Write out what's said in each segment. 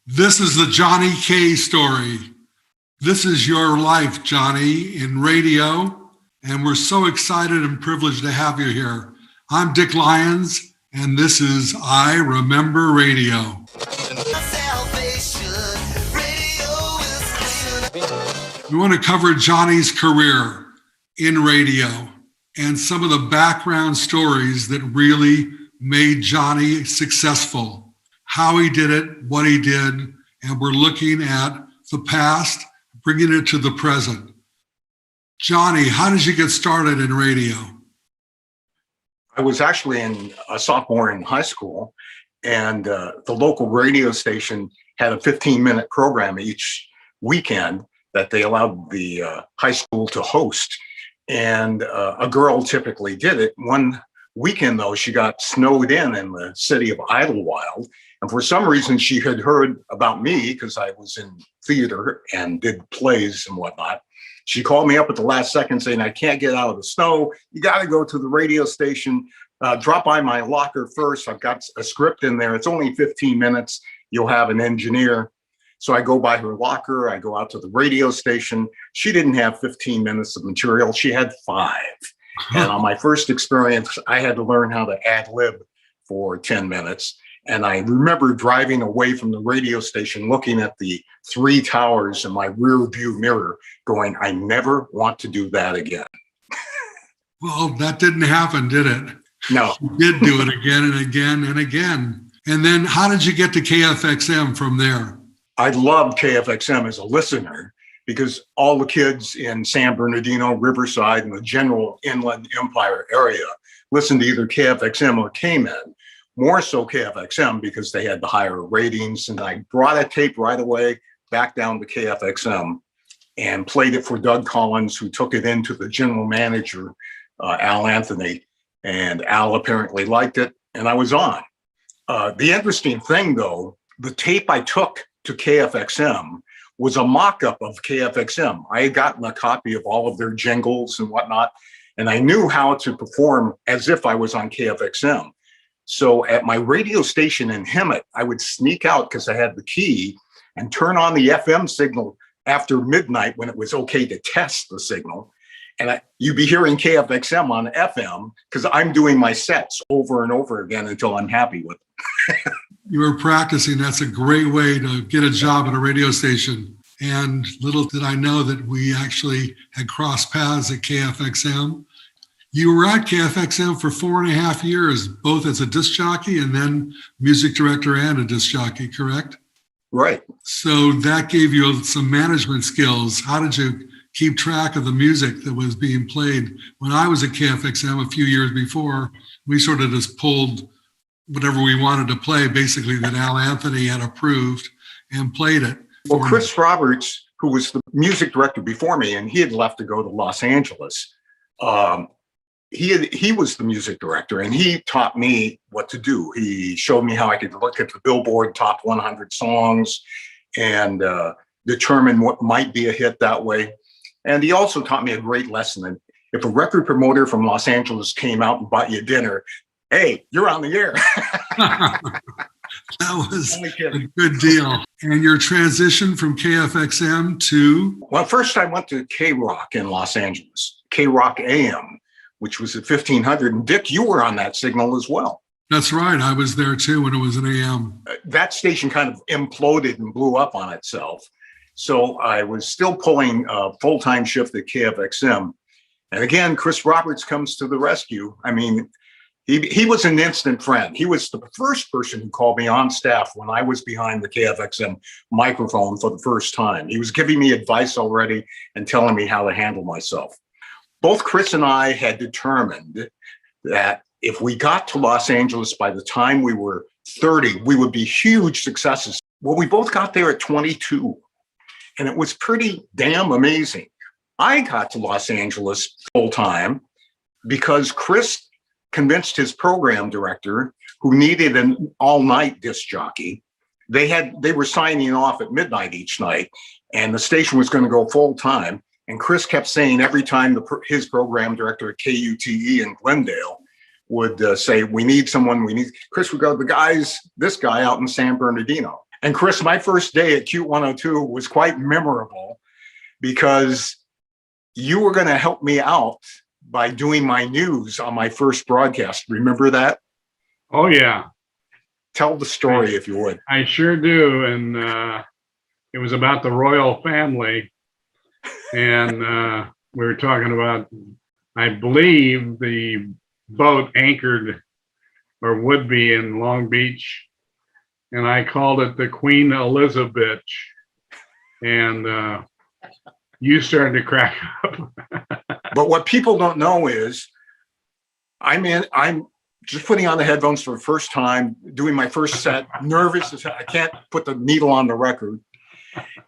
This is the Jhani Kaye story. This is your life, Jhani, in radio, and we're so excited and privileged to have you here. I'm Dick Lyons, and this is I Remember Radio. We want to cover Jhani's career in radio and some of the background stories that really made Jhani successful. How he did it, what he did, and we're looking at the past, bringing it to the present. Jhani, how did you get started in radio? I was actually a sophomore in high school, and the local radio station had a 15-minute program each weekend that they allowed the high school to host. And a girl typically did it. One weekend, though, she got snowed in the city of Idlewild. And for some reason, she had heard about me because I was in theater and did plays and whatnot. She called me up at the last second saying, I can't get out of the snow. You got to go to the radio station. Drop by my locker first. I've got a script in there. It's only 15 minutes. You'll have an engineer. So I go by her locker. I go out to the radio station. She didn't have 15 minutes of material. She had 5. And on my first experience, I had to learn how to ad lib for 10 minutes. And I remember driving away from the radio station, looking at the 3 towers in my rear view mirror, going, I never want to do that again. Well, that didn't happen, did it? No. You did do it again and again and again. And then how did you get to KFXM from there? I loved KFXM as a listener because all the kids in San Bernardino, Riverside, and the general Inland Empire area listened to either KFXM or K-Men. More so KFXM because they had the higher ratings. And I brought a tape right away back down to KFXM and played it for Doug Collins, who took it into the general manager, Al Anthony. And Al apparently liked it, and I was on. The interesting thing, though, the tape I took to KFXM was a mock-up of KFXM. I had gotten a copy of all of their jingles and whatnot, and I knew how to perform as if I was on KFXM. So at my radio station in Hemet, I would sneak out because I had the key and turn on the FM signal after midnight when it was okay to test the signal. And you'd be hearing KFXM on FM because I'm doing my sets over and over again until I'm happy with them. You were practicing. That's a great way to get a job at a radio station. And little did I know that we actually had crossed paths at KFXM. You were at KFXM for 4.5 years, both as a disc jockey and then music director and a disc jockey, correct? Right. So that gave you some management skills. How did you keep track of the music that was being played? When I was at KFXM a few years before, we sort of just pulled whatever we wanted to play, basically, that Al Anthony had approved and played it. Well, Chris Roberts, who was the music director before me, and he had left to go to Los Angeles, he was the music director, and he taught me what to do. He showed me how I could look at the Billboard Top 100 songs and determine what might be a hit that way. And he also taught me a great lesson that if a record promoter from Los Angeles came out and bought you dinner, hey, you're on the air. That was a good deal. And your transition from KFXM to? Well, first I went to K-Rock in Los Angeles, K-Rock AM, which was at 1500. And Dick, you were on that signal as well. That's right. I was there too when it was an AM. That station kind of imploded and blew up on itself. So I was still pulling a full-time shift at KFXM. And again, Chris Roberts comes to the rescue. I mean, he was an instant friend. He was the first person who called me on staff when I was behind the KFXM microphone for the first time. He was giving me advice already and telling me how to handle myself. Both Chris and I had determined that if we got to Los Angeles by the time we were 30, we would be huge successes. Well, we both got there at 22, and it was pretty damn amazing. I got to Los Angeles full time because Chris convinced his program director, who needed an all-night disc jockey. They were signing off at midnight each night, and the station was going to go full time. And Chris kept saying every time his program director at KUTE in Glendale would say, we need someone, Chris would go, this guy out in San Bernardino. And Chris, my first day at Cute 102 was quite memorable because you were going to help me out by doing my news on my first broadcast. Remember that? Oh, yeah. Tell the story if you would. I sure do. And it was about the royal family. And we were talking about, I believe, the boat anchored or would be in Long Beach. And I called it the Queen Elizabeth. And you started to crack up. But what people don't know is I'm just putting on the headphones for the first time, doing my first set, nervous as hell. I can't put the needle on the record.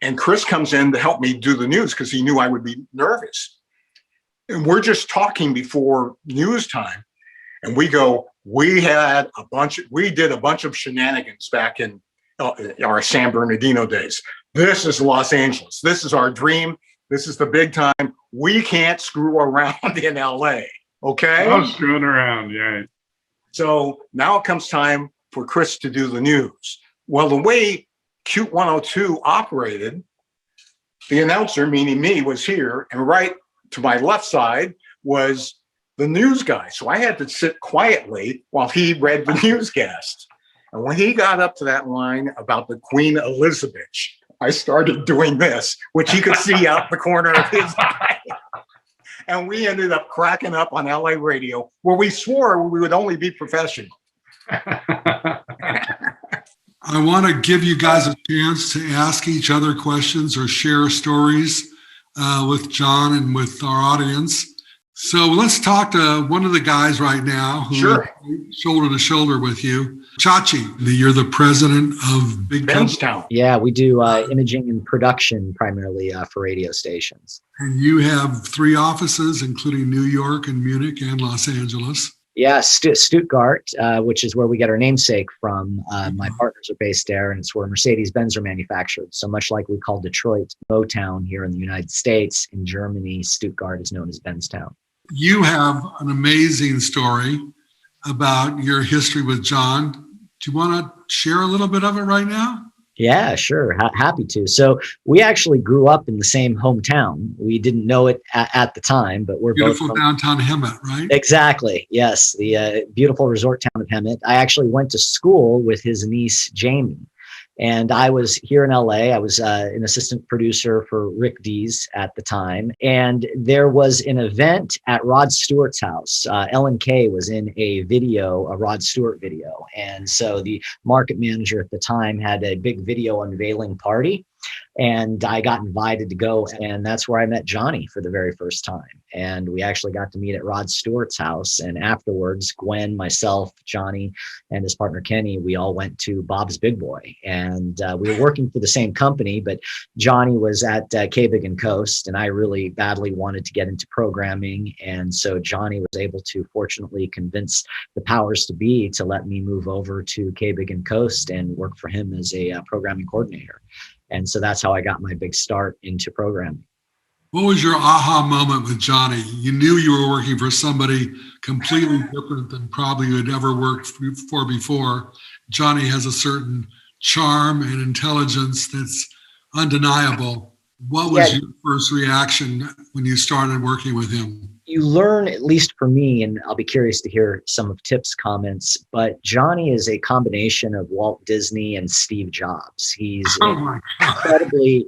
And Chris comes in to help me do the news because he knew I would be nervous. And we're just talking before news time. And we did a bunch of shenanigans back in our San Bernardino days. This is Los Angeles. This is our dream. This is the big time. We can't screw around in LA. Okay? I was screwing around, yeah. So now it comes time for Chris to do the news. Well, the way Cute 102 operated, the announcer, meaning me, was here, and right to my left side was the news guy. So I had to sit quietly while he read the newscast. And when he got up to that line about the Queen Elizabeth, I started doing this, which he could see out the corner of his eye. And we ended up cracking up on LA radio, where we swore we would only be professional. I want to give you guys a chance to ask each other questions or share stories with John and with our audience. So let's talk to one of the guys right now who's shoulder to shoulder with you. Chachi, you're the president of Benztown. Yeah, we do imaging and production primarily for radio stations. And you have 3 offices, including New York and Munich and Los Angeles. Yeah, Stuttgart, which is where we get our namesake from. My partners are based there, and it's where Mercedes-Benz are manufactured. So much like we call Detroit Motown here in the United States, in Germany, Stuttgart is known as Benztown. You have an amazing story about your history with John. Do you want to share a little bit of it right now? Yeah, sure. Happy to. So we actually grew up in the same hometown. We didn't know it at the time, but we're beautiful both downtown Hemet, right? Exactly. Yes, the beautiful resort town of Hemet. I actually went to school with his niece, Jamie. And I was here in LA. I was an assistant producer for Rick Dees at the time. And there was an event at Rod Stewart's house. Ellen Kaye was in a Rod Stewart video. And so the market manager at the time had a big video unveiling party. And I got invited to go, and that's where I met Jhani for the very first time. And we actually got to meet at Rod Stewart's house. And afterwards, Gwen, myself, Jhani, and his partner Kenny, we all went to Bob's Big Boy. And we were working for the same company, but Jhani was at Kaye Coast, and I really badly wanted to get into programming. And so Jhani was able to fortunately convince the powers to be to let me move over to Kaye Coast and work for him as a programming coordinator. And so that's how I got my big start into programming. What was your aha moment with Jhani? You knew you were working for somebody completely different than probably you had ever worked for before. Jhani has a certain charm and intelligence that's undeniable. What was your first reaction when you started working with him? You learn, at least for me, and I'll be curious to hear some of Tip's comments, but Jhani is a combination of Walt Disney and Steve Jobs. He's incredibly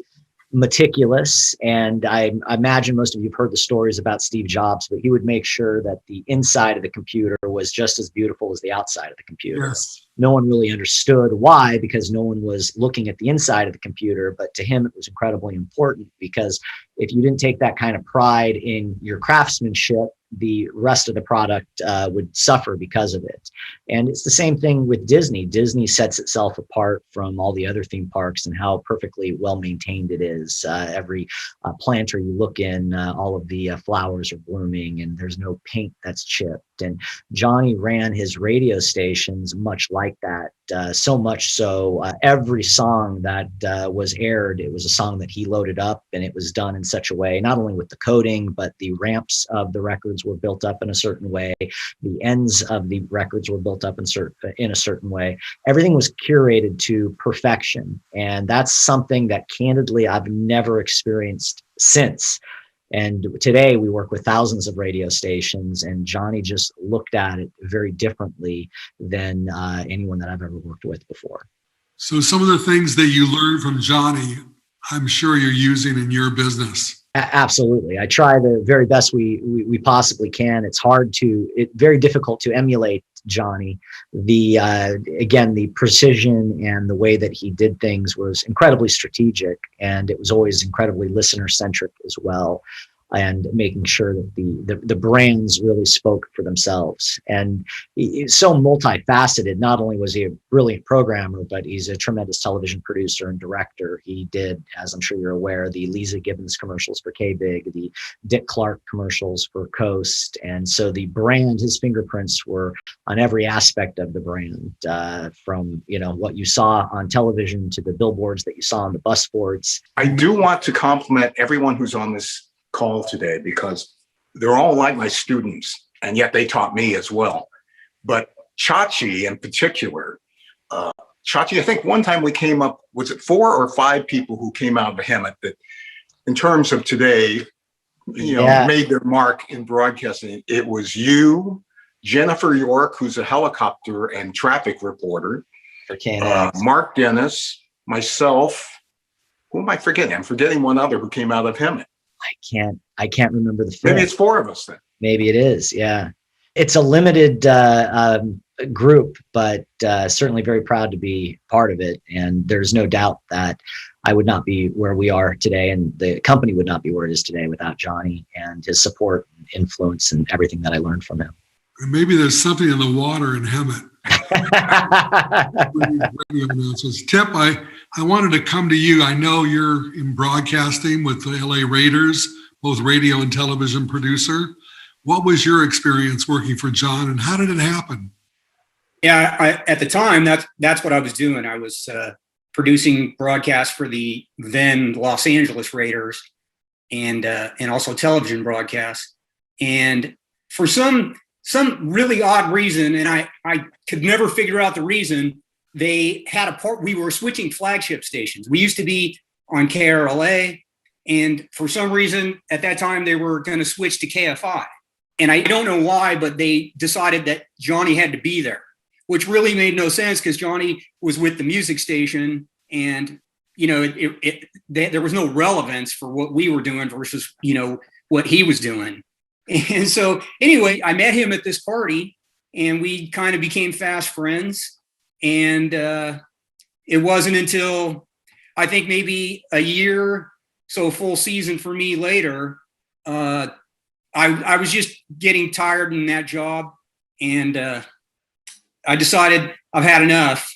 meticulous, and I imagine most of you have heard the stories about Steve Jobs, but he would make sure that the inside of the computer was just as beautiful as the outside of the computer. Yes. No one really understood why, because no one was looking at the inside of the computer, but to him it was incredibly important, because if you didn't take that kind of pride in your craftsmanship, the rest of the product would suffer because of it. And it's the same thing with Disney. Disney sets itself apart from all the other theme parks and how perfectly well maintained it is. Every planter you look in, all of the flowers are blooming, and there's no paint that's chipped. And Jhani ran his radio stations much like that. So much so, every song that was aired, it was a song that he loaded up, and it was done in such a way, not only with the coding, but the ramps of the record records were built up in a certain way. The ends of the records were built up in a certain way. Everything was curated to perfection. And that's something that candidly I've never experienced since. And today we work with thousands of radio stations, and Jhani just looked at it very differently than anyone that I've ever worked with before. So some of the things that you learned from Jhani, I'm sure you're using in your business. Absolutely. I try the very best we possibly can. It's very difficult to emulate Jhani. Again, the precision and the way that he did things was incredibly strategic, and it was always incredibly listener centric as well, and making sure that the brands really spoke for themselves. And he's so multifaceted. Not only was he a brilliant programmer, but he's a tremendous television producer and director. He did, as I'm sure you're aware, the Lisa Gibbons commercials for K-Big, the Dick Clark commercials for Coast. And so the brand, his fingerprints were on every aspect of the brand, from what you saw on television to the billboards that you saw on the bus boards. I do want to compliment everyone who's on this call today, because they're all like my students, and yet they taught me as well. But Chachi in particular, Chachi, I think one time we came up, was it 4 or 5 people who came out of Hemet that in terms of today, made their mark in broadcasting. It was you, Jennifer York, who's a helicopter and traffic reporter, Mark Dennis, myself. Who am I forgetting? I'm forgetting one other who came out of Hemet. I can't remember the film. Maybe it's 4 of us then. Maybe it is. Yeah. It's a limited group, but certainly very proud to be part of it. And there's no doubt that I would not be where we are today, and the company would not be where it is today without Jhani and his support and influence and everything that I learned from him. Maybe there's something in the water in Hemet. Tip, I wanted to come to you. I know you're in broadcasting with the LA Raiders, both radio and television producer. What was your experience working for John, and how did it happen? Yeah, at the time, that's what I was doing. I was producing broadcasts for the then Los Angeles Raiders, and also television broadcasts. And for some really odd reason, and I could never figure out the reason, they had a part. We were switching flagship stations. We used to be on KRLA, and for some reason at that time they were going to switch to KFI. And I don't know why, but they decided that Jhani had to be there, which really made no sense because Jhani was with the music station, and there was no relevance for what we were doing versus what he was doing. And so anyway, I met him at this party, and we kind of became fast friends. And it wasn't until I think maybe a year, so a full season for me later, I was just getting tired in that job, and I decided I've had enough.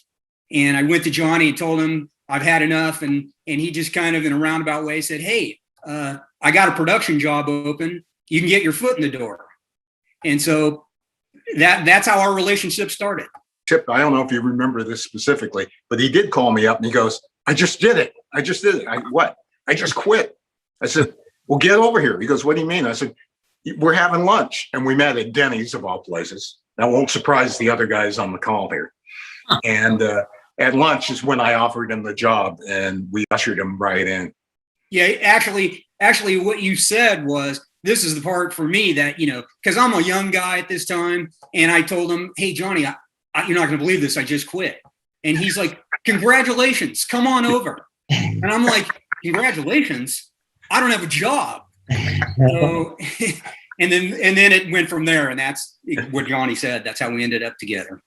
And I went to Jhani and told him I've had enough, and he just kind of in a roundabout way said, "Hey, I got a production job open. You can get your foot in the door." And so that's how our relationship started. Tip, I don't know if you remember this specifically, but he did call me up and he goes, I just did it. I just quit. I said, well, get over here. He goes, what do you mean? I said, we're having lunch. And we met at Denny's, of all places. That won't surprise the other guys on the call here. And at lunch is when I offered him the job, and we ushered him right in. Yeah, actually what you said was, this is the part for me that, because I'm a young guy at this time, and I told him, hey, Jhani, you're not going to believe this. I just quit. And he's like, congratulations, come on over. And I'm like, congratulations? I don't have a job. So, and then it went from there. And that's what Jhani said. That's how we ended up together.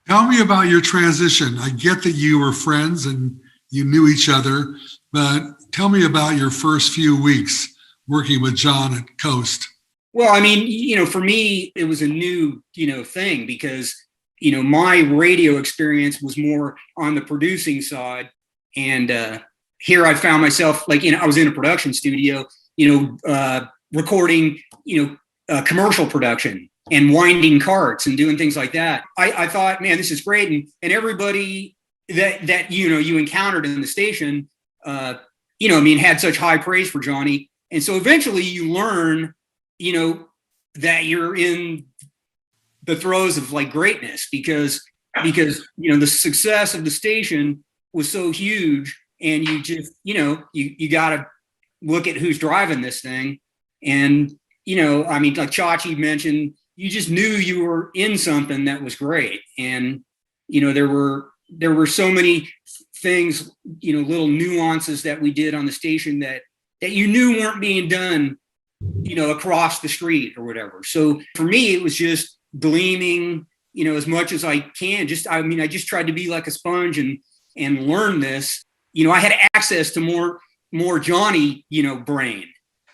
Tell me about your transition. I get that you were friends and you knew each other, but tell me about your first few weeks working with John at Coast. Well, I mean, for me, it was a new, thing because, my radio experience was more on the producing side. And here I found myself I was in a production studio, recording, commercial production and winding carts and doing things like that. I thought, man, this is great. And everybody that you encountered in the station, had such high praise for Jhani. And so eventually you learn, that you're in the throes of like greatness because the success of the station was so huge, and you just you got to look at who's driving this thing. And like Chachi mentioned, you just knew you were in something that was great. And there were so many things, little nuances that we did on the station that you knew weren't being done across the street or whatever. So for me, it was just gleaming as much as I can. I just tried to be like a sponge and learn this. I had access to more Jhani, brain.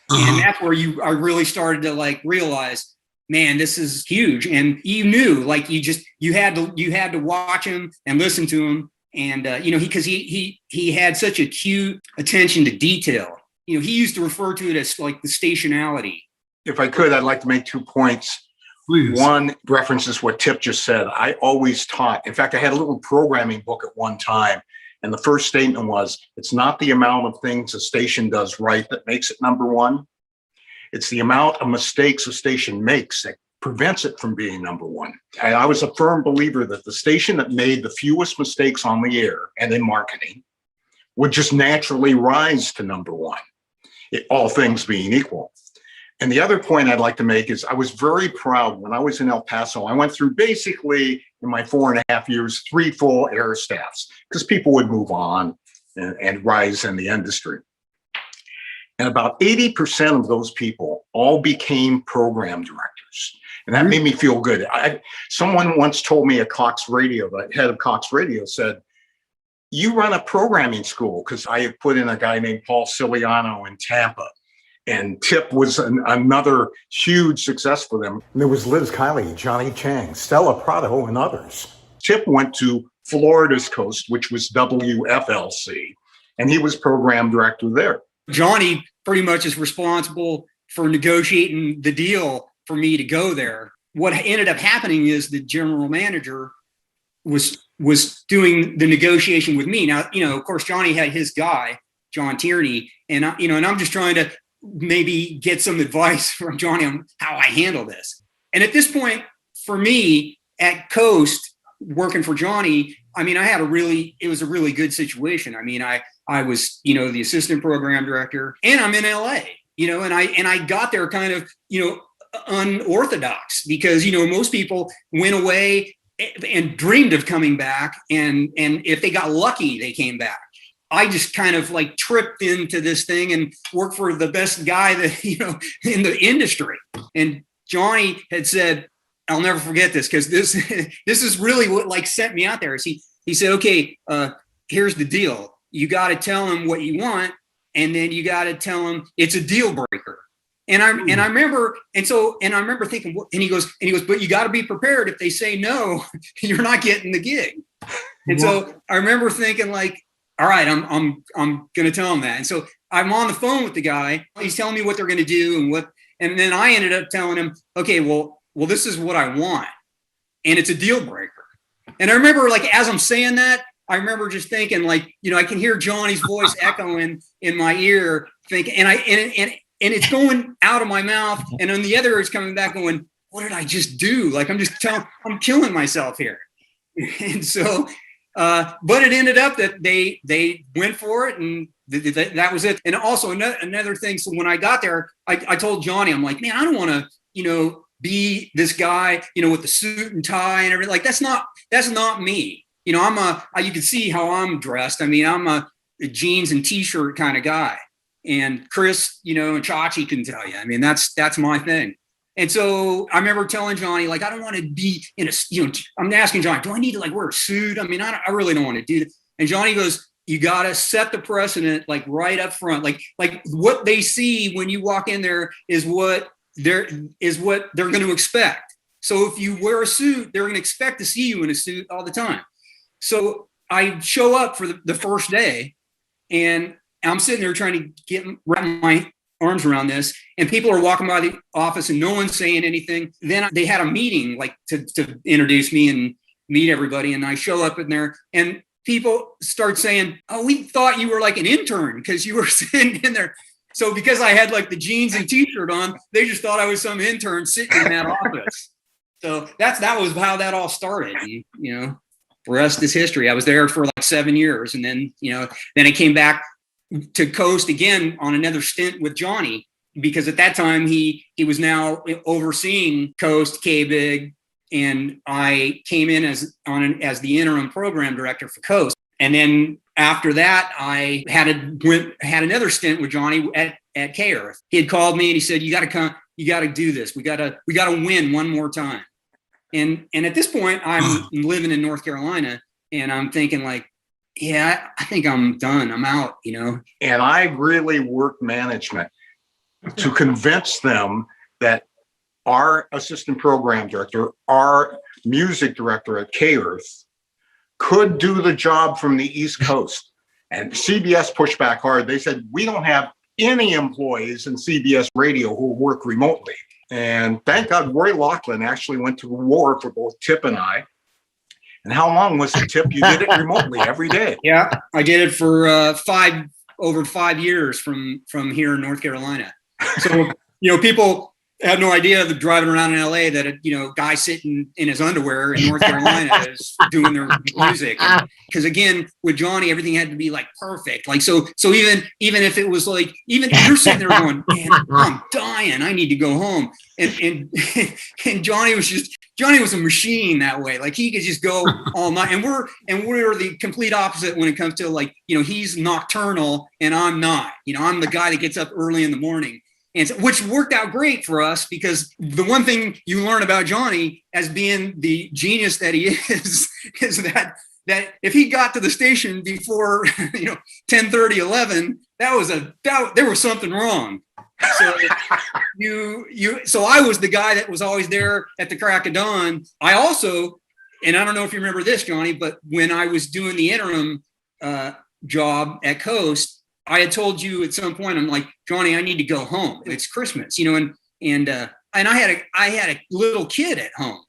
And that's where I really started to like realize, man, this is huge. And you knew, like, you had to watch him and listen to him. And, because he had such acute attention to detail. He used to refer to it as like the stationality. If I could, I'd like to make 2 points. Please. One references what Tip just said. I always taught. In fact, I had a little programming book at one time. And the first statement was, it's not the amount of things a station does right that makes it number one. It's the amount of mistakes a station makes that prevents it from being number one. And I was a firm believer that the station that made the fewest mistakes on the air and in marketing would just naturally rise to number one, all things being equal. And the other point I'd like to make is I was very proud when I was in El Paso. I went through basically in my 4.5 years, 3 full air staffs because people would move on and rise in the industry. And about 80% of those people all became program directors. And that made me feel good. Someone once told me at Cox Radio, the head of Cox Radio said, you run a programming school, because I had put in a guy named Paul Siliano in Tampa. And Tip was another huge success for them. And there was Liz Kiley, Johnny Chang, Stella Prado, and others. Tip went to Florida's coast, which was WFLC, and he was program director there. Jhani pretty much is responsible for negotiating the deal for me to go there. What ended up happening is the general manager was doing the negotiation with me. Now, of course, Jhani had his guy, John Tierney, and I'm just trying to maybe get some advice from Jhani on how I handle this. And at this point, for me at Coast, working for Jhani, it was a really good situation. I was, the assistant program director, and I'm in LA, and I got there kind of, unorthodox because, most people went away and dreamed of coming back. And if they got lucky, they came back. I just kind of like tripped into this thing and worked for the best guy that, in the industry. And Jhani had said, I'll never forget this because this is really what like sent me out there. Is he said, okay, here's the deal. You got to tell him what you want, and then you got to tell him it's a deal breaker. And I remember thinking, and he goes, but you got to be prepared. If they say no, you're not getting the gig. And so I remember thinking like, all right, I'm going to tell him that. And so I'm on the phone with the guy. He's telling me what they're going to do and then I ended up telling him, okay, well, this is what I want. And it's a deal breaker. And I remember like, as I'm saying that, I remember just thinking like, I can hear Johnny's voice echoing in my ear, thinking, and it's going out of my mouth. And on the other, it's coming back going, what did I just do? Like, I'm killing myself here. And so, but it ended up that they went for it, and that was it. And also another thing. So when I got there, I told Jhani, I'm like, man, I don't want to, be this guy, with the suit and tie and everything. Like, that's not me. You can see how I'm dressed. I'm a jeans and t-shirt kind of guy. And Chris, and Chachi can tell you, that's my thing. And so I remember telling Jhani, like, I don't want to be in I'm asking Jhani, do I need to like wear a suit? I really don't want to do that. And Jhani goes, you got to set the precedent, like right up front, like what they see when you walk in there is what they're going to expect. So if you wear a suit, they're going to expect to see you in a suit all the time. So I show up for the first day, and I'm sitting there trying to wrap my arms around this, and people are walking by the office and no one's saying anything. Then they had a meeting like to introduce me and meet everybody. And I show up in there and people start saying, oh, we thought you were like an intern because you were sitting in there. So because I had like the jeans and t-shirt on, they just thought I was some intern sitting in that office. So that was how that all started. And, the rest is history. I was there for like 7 years. And then, then I came back to Coast again on another stint with Jhani, because at that time he was now overseeing Coast, K-Big, and I came in as the interim program director for Coast. And then after that, I had another stint with Jhani at K-Earth. He had called me and he said, "You got to come. You got to do this. We got to win one more time." And at this point, I'm living in North Carolina, and I'm thinking like, yeah, I think I'm done. I'm out. And I really worked management to convince them that our assistant program director, our music director at K-Earth, could do the job from the East Coast. And CBS pushed back hard. They said, "We don't have any employees in CBS radio who work remotely." And thank God Roy Loughlin actually went to war for both Tip and I. And how long was it, Tip? You did it remotely every day. Yeah, I did it for over 5 years from here in North Carolina. So, people had no idea that driving around in LA that a guy sitting in his underwear in North Carolina is doing their music. Because again, with Jhani, everything had to be like perfect. Like so even if it was like, even you're sitting there going, "Man, I'm dying. I need to go home." And Jhani was a machine that way. Like he could just go all night. And we're the complete opposite when it comes to like, he's nocturnal and I'm not. I'm the guy that gets up early in the morning. And so, which worked out great for us, because the one thing you learn about Jhani as being the genius that he is that if he got to the station before 10:30, 11, there was something wrong. So so I was the guy that was always there at the crack of dawn. I also, and I don't know if you remember this, Jhani, but when I was doing the interim job at Coast, I had told you at some point, I'm like, "Jhani, I need to go home. It's Christmas, and I had a little kid at home."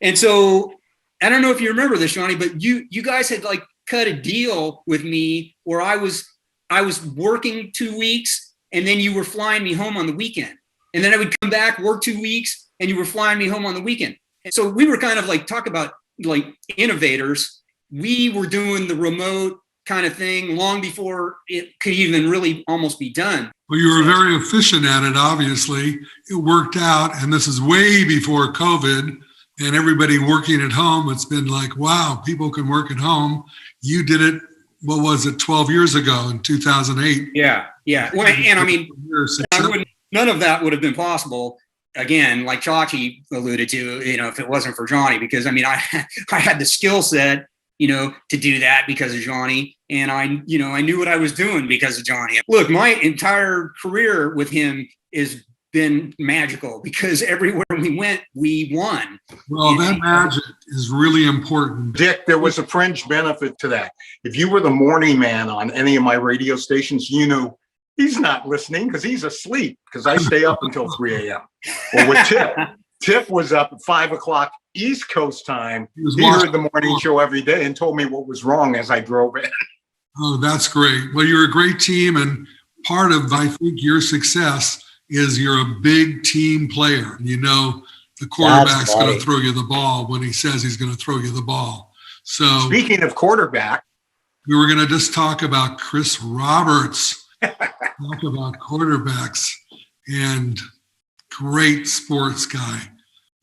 And so I don't know if you remember this, Jhani, but you guys had like cut a deal with me where I was working 2 weeks, and then you were flying me home on the weekend. And then I would come back, work 2 weeks, and you were flying me home on the weekend. And so we were kind of like, talk about like innovators. We were doing the remote kind of thing long before it could even really almost be done. Well, you were very efficient at it, obviously. It worked out, and this is way before COVID and everybody working at home. It's been like, wow, people can work at home. You did it, 12 years ago in 2008? Yeah. Well, and I mean, none of that would have been possible, again, like Chachi alluded to, if it wasn't for Jhani, because I mean, I had the skill set, to do that because of Jhani. And I knew what I was doing because of Jhani. Look, my entire career with him has been magical, because everywhere we went, we won. Well, that magic is really important. Dick, there was a fringe benefit to that. If you were the morning man on any of my radio stations, he's not listening because he's asleep, because I stay up until 3 a.m. Well, with Tip was up at 5 o'clock East Coast time. He heard the morning show every day and told me what was wrong as I drove in. Oh, that's great. Well, you're a great team, and part of, I think, your success is you're a big team player. The quarterback's going to throw you the ball when he says he's going to throw you the ball. So speaking of quarterback, we were going to just talk about Chris Roberts, talk about quarterbacks, and great sports guy,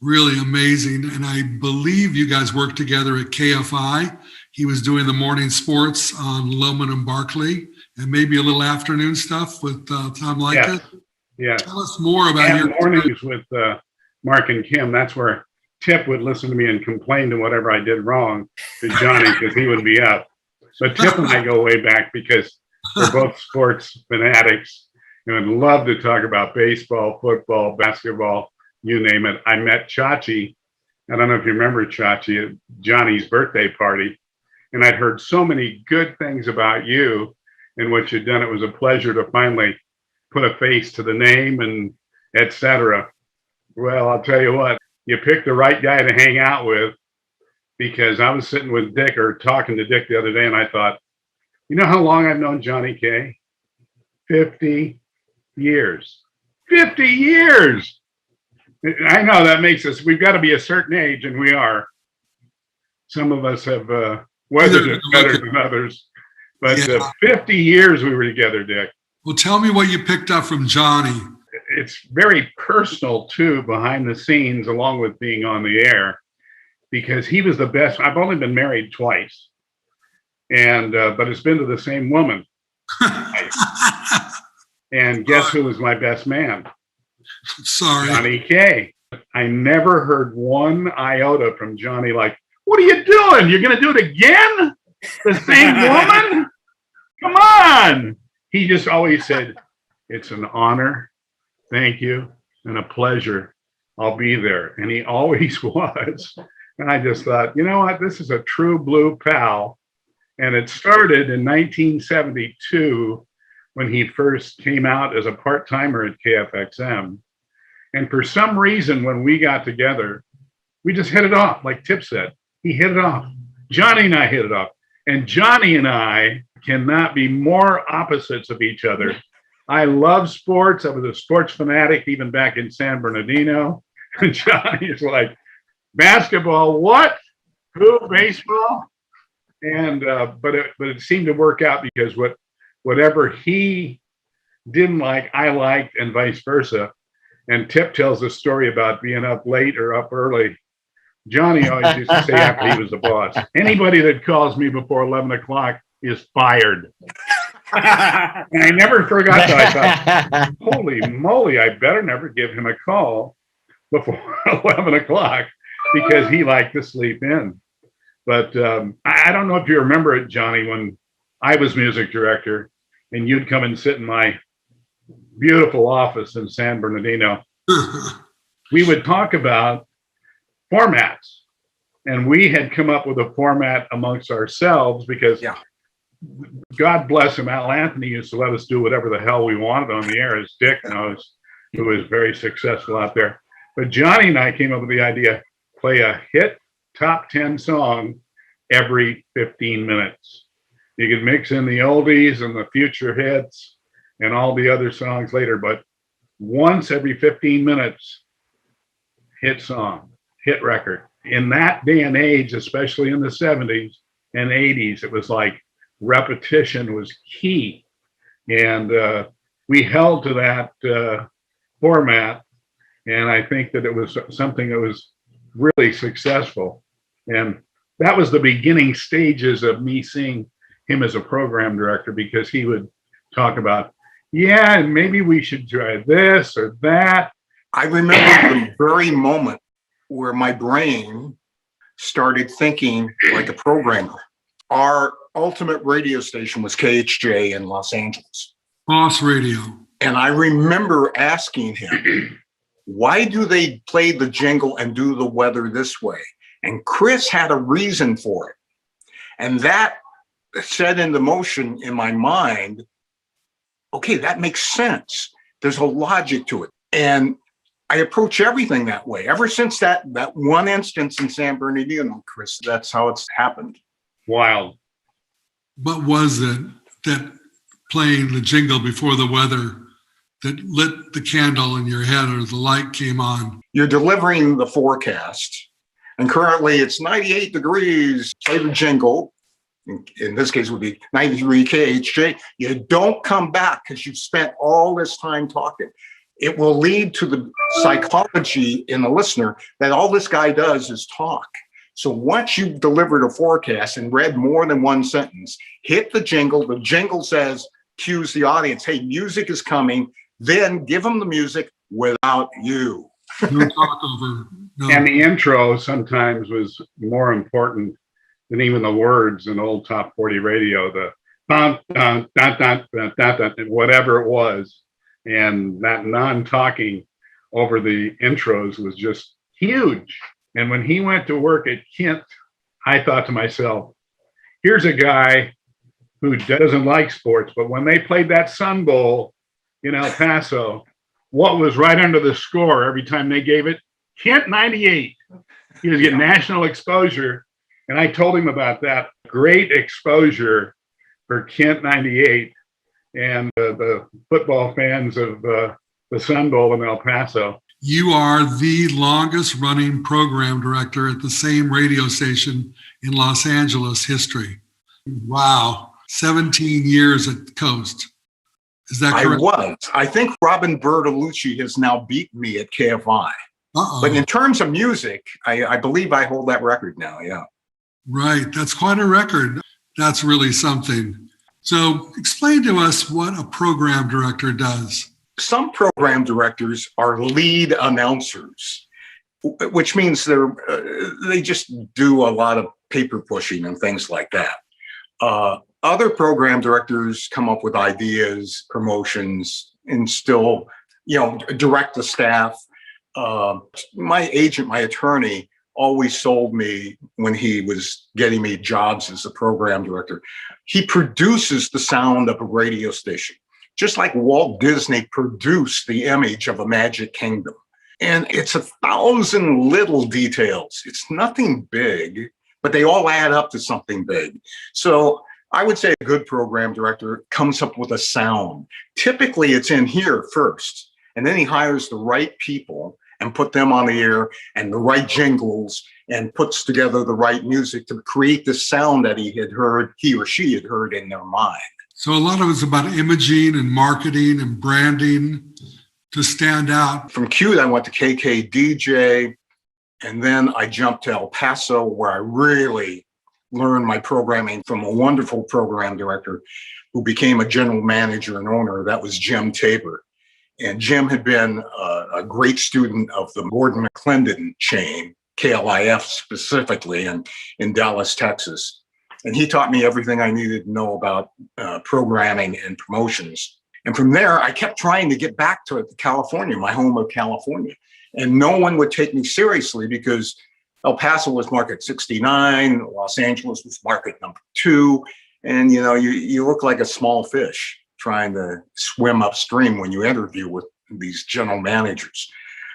really amazing. And I believe you guys worked together at KFI. He was doing the morning sports on Loman and Barkley, and maybe a little afternoon stuff with Tom Leica. Yeah. Tell us more about your mornings with Mark and Kim. That's where Tip would listen to me and complain to whatever I did wrong to Jhani, because he would be up. But Tip and I go way back, because we're both sports fanatics and would love to talk about baseball, football, basketball, you name it. I met Chachi. I don't know if you remember Chachi at Jhani's birthday party. And I'd heard so many good things about you and what you'd done. It was a pleasure to finally put a face to the name and et cetera. Well, I'll tell you what, you picked the right guy to hang out with, because I was sitting with Dick, or talking to Dick the other day, and I thought, how long I've known Jhani Kaye? 50, years. 50 years. I know that makes us, we've got to be a certain age, and we are. Some of us have weathered it better than others. But 50 years we were together, Dick. Well, tell me what you picked up from Jhani. It's very personal, too, behind the scenes, along with being on the air, because he was the best. I've only been married twice, and but it's been to the same woman. And guess who was my best man? Sorry. Johnny Kaye. I never heard one iota from Jhani like, what are you doing? You're going to do it again? The same woman? Come on. He just always said, it's an honor. Thank you. And a pleasure. I'll be there. And he always was. And I just thought, you know what? This is a true blue pal. And it started in 1972 when he first came out as a part-timer at KFXM. And for some reason, when we got together, we just hit it off. Like Tip said, he hit it off. Jhani and I hit it off. And Jhani and I cannot be more opposites of each other. I love sports. I was a sports fanatic even back in San Bernardino. And Jhani is like, basketball, what? Who? Baseball? And but it seemed to work out because whatever he didn't like, I liked, and vice versa. And Tip tells a story about being up late or up early. Jhani always used to say after he was the boss, anybody that calls me before 11 o'clock is fired. And I never forgot that. I thought, holy moly, I better never give him a call before 11 o'clock because he liked to sleep in. But I don't know if you remember it, Jhani, when I was music director and you'd come and sit in my beautiful office in San Bernardino. We would talk about formats. And we had come up with a format amongst ourselves because God bless him, Al Anthony used to let us do whatever the hell we wanted on the air, as Dick knows, who is very successful out there. But Jhani and I came up with the idea, play a hit top 10 song every 15 minutes. You could mix in the oldies and the future hits and all the other songs later, but once every 15 minutes, hit song, hit record. In that day and age, especially in the 70s and 80s, it was like repetition was key. And we held to that format. And I think that it was something that was really successful. And that was the beginning stages of me seeing him as a program director, because he would talk about, yeah, and maybe we should try this or that. I remember the very moment where my brain started thinking like a programmer. Our ultimate radio station was KHJ in Los Angeles. Boss Radio. And I remember asking him, why do they play the jingle and do the weather this way? And Chris had a reason for it. And that set into motion in my mind, okay, that makes sense. There's a logic to it. And I approach everything that way. Ever since that one instance in San Bernardino, Chris, that's how it's happened. Wild. What was it that playing the jingle before the weather that lit the candle in your head, or the light came on? You're delivering the forecast, and currently it's 98 degrees. Play the jingle. In this case, it would be 93 KHJ. You don't come back because you've spent all this time talking. It will lead to the psychology in the listener that all this guy does is talk. So once you've delivered a forecast and read more than one sentence, hit the jingle. The jingle says, cues the audience, hey, music is coming. Then give them the music without you. No talk over. No. And the intro sometimes was more important than even the words in old top 40 radio, the dun, dun, dun, dun, dun, dun, dun, whatever it was. And that non-talking over the intros was just huge. And when he went to work at Kent, I thought to myself, here's a guy who doesn't like sports, but when they played that Sun Bowl in El Paso, what was right under the score every time they gave it? Kent 98. He was getting national exposure. And I told him about that great exposure for Kent 98. and the football fans of the Sun Bowl in El Paso. You are the longest running program director at the same radio station in Los Angeles history. Wow. 17 years at Coast. Is that correct? I think Robin Bertolucci has now beaten me at KFI. But in terms of music, I believe I hold that record now. Yeah. Right. That's quite a record. That's really something. So explain to us what a program director does. Some program directors are lead announcers, which means they just do a lot of paper pushing and things like that. Other program directors come up with ideas, promotions, and still, direct the staff. My agent, my attorney, always sold me when he was getting me jobs as a program director. He produces the sound of a radio station, just like Walt Disney produced the image of a Magic Kingdom. And it's 1,000 little details. It's nothing big, but they all add up to something big. So I would say a good program director comes up with a sound. Typically, it's in here first, and then he hires the right people and put them on the air and the right jingles and puts together the right music to create the sound that he or she had heard in their mind. So a lot of it's about imaging and marketing and branding to stand out. From Q, I went to KKDJ, and then I jumped to El Paso, where I really learned my programming from a wonderful program director who became a general manager and owner. That was Jim Tabor. And Jim had been a great student of the Gordon McClendon chain, KLIF specifically, in Dallas, Texas. And he taught me everything I needed to know about programming and promotions. And from there, I kept trying to get back to California, my home of California. And no one would take me seriously because El Paso was market 69, Los Angeles was market number 2. And, you look like a small fish trying to swim upstream when you interview with these general managers.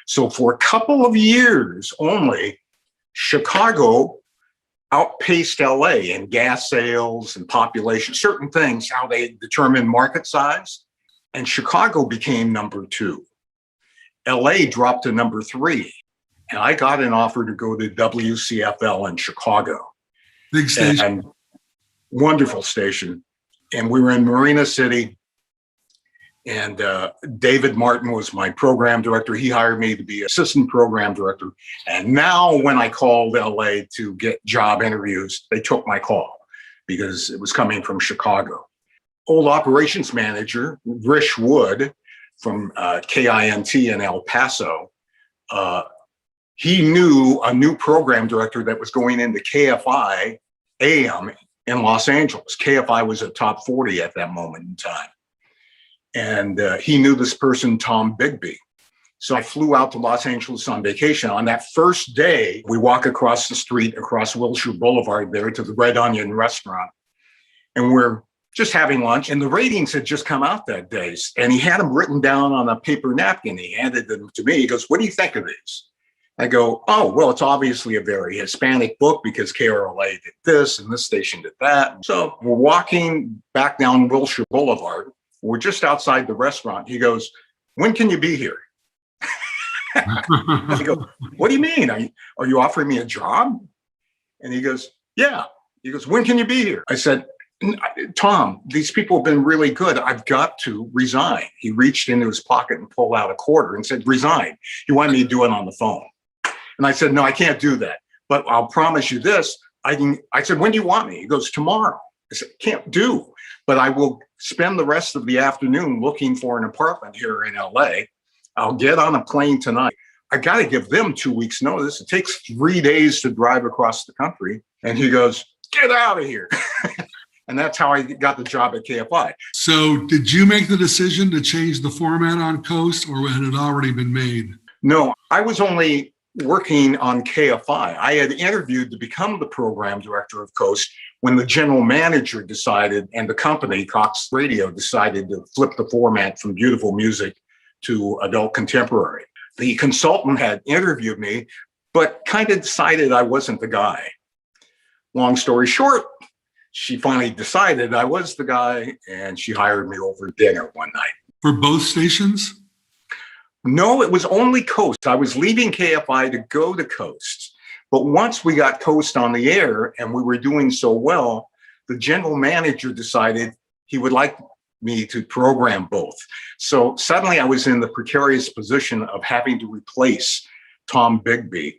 So for a couple of years only, Chicago outpaced LA in gas sales and population, certain things, how they determine market size. And Chicago became number 2. LA dropped to number 3. And I got an offer to go to WCFL in Chicago. Big station. And wonderful station. And we were in Marina City. And David Martin was my program director. He hired me to be assistant program director. And now when I called LA to get job interviews, they took my call because it was coming from Chicago. Old operations manager, Rish Wood from KINT in El Paso, he knew a new program director that was going into KFI AM in Los Angeles. KFI was a top 40 at that moment in time. And he knew this person, Tom Bigby. So I flew out to Los Angeles on vacation. On that first day, we walk across the street, across Wilshire Boulevard there to the Red Onion restaurant. And we're just having lunch. And the ratings had just come out that day. And he had them written down on a paper napkin. He handed them to me. He goes, "What do you think of these?" I go, "Oh, well, it's obviously a very Hispanic book because KRLA did this and this station did that." So we're walking back down Wilshire Boulevard. We're just outside the restaurant. He goes, "When can you be here?" I go, "What do you mean? Are you offering me a job?" And he goes, "Yeah." He goes, "When can you be here?" I said, "Tom, these people have been really good. I've got to resign." He reached into his pocket and pulled out a quarter and said, "Resign." He wanted me to do it on the phone. And I said, "No, I can't do that. But I'll promise you this. I said, "When do you want me?" He goes, "Tomorrow." I said, "Can't do. But I will spend the rest of the afternoon looking for an apartment here in LA. I'll get on a plane tonight. I got to give them 2 weeks notice. It takes 3 days to drive across the country." And he goes, "Get out of here." And that's how I got the job at KFI. So did you make the decision to change the format on Coast, or had it already been made? No, I was only working on KFI. I had interviewed to become the program director of Coast when the general manager decided, and the company, Cox Radio, decided to flip the format from beautiful music to adult contemporary. The consultant had interviewed me, but kind of decided I wasn't the guy. Long story short, she finally decided I was the guy, and she hired me over dinner one night. For both stations? No, it was only Coast. I was leaving KFI to go to Coast. But once we got Coast on the air and we were doing so well, the general manager decided he would like me to program both. So suddenly I was in the precarious position of having to replace Tom Bigby,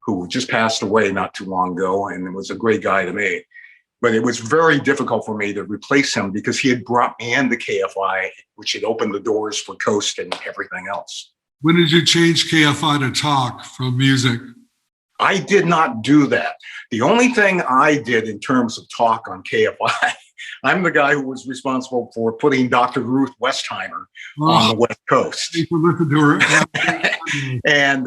who just passed away not too long ago and was a great guy to me. But it was very difficult for me to replace him because he had brought me into KFI, which had opened the doors for Coast and everything else. When did you change KFI to talk from music? I did not do that. The only thing I did in terms of talk on KFI, I'm the guy who was responsible for putting Dr. Ruth Westheimer on the West Coast. You can listen to her. And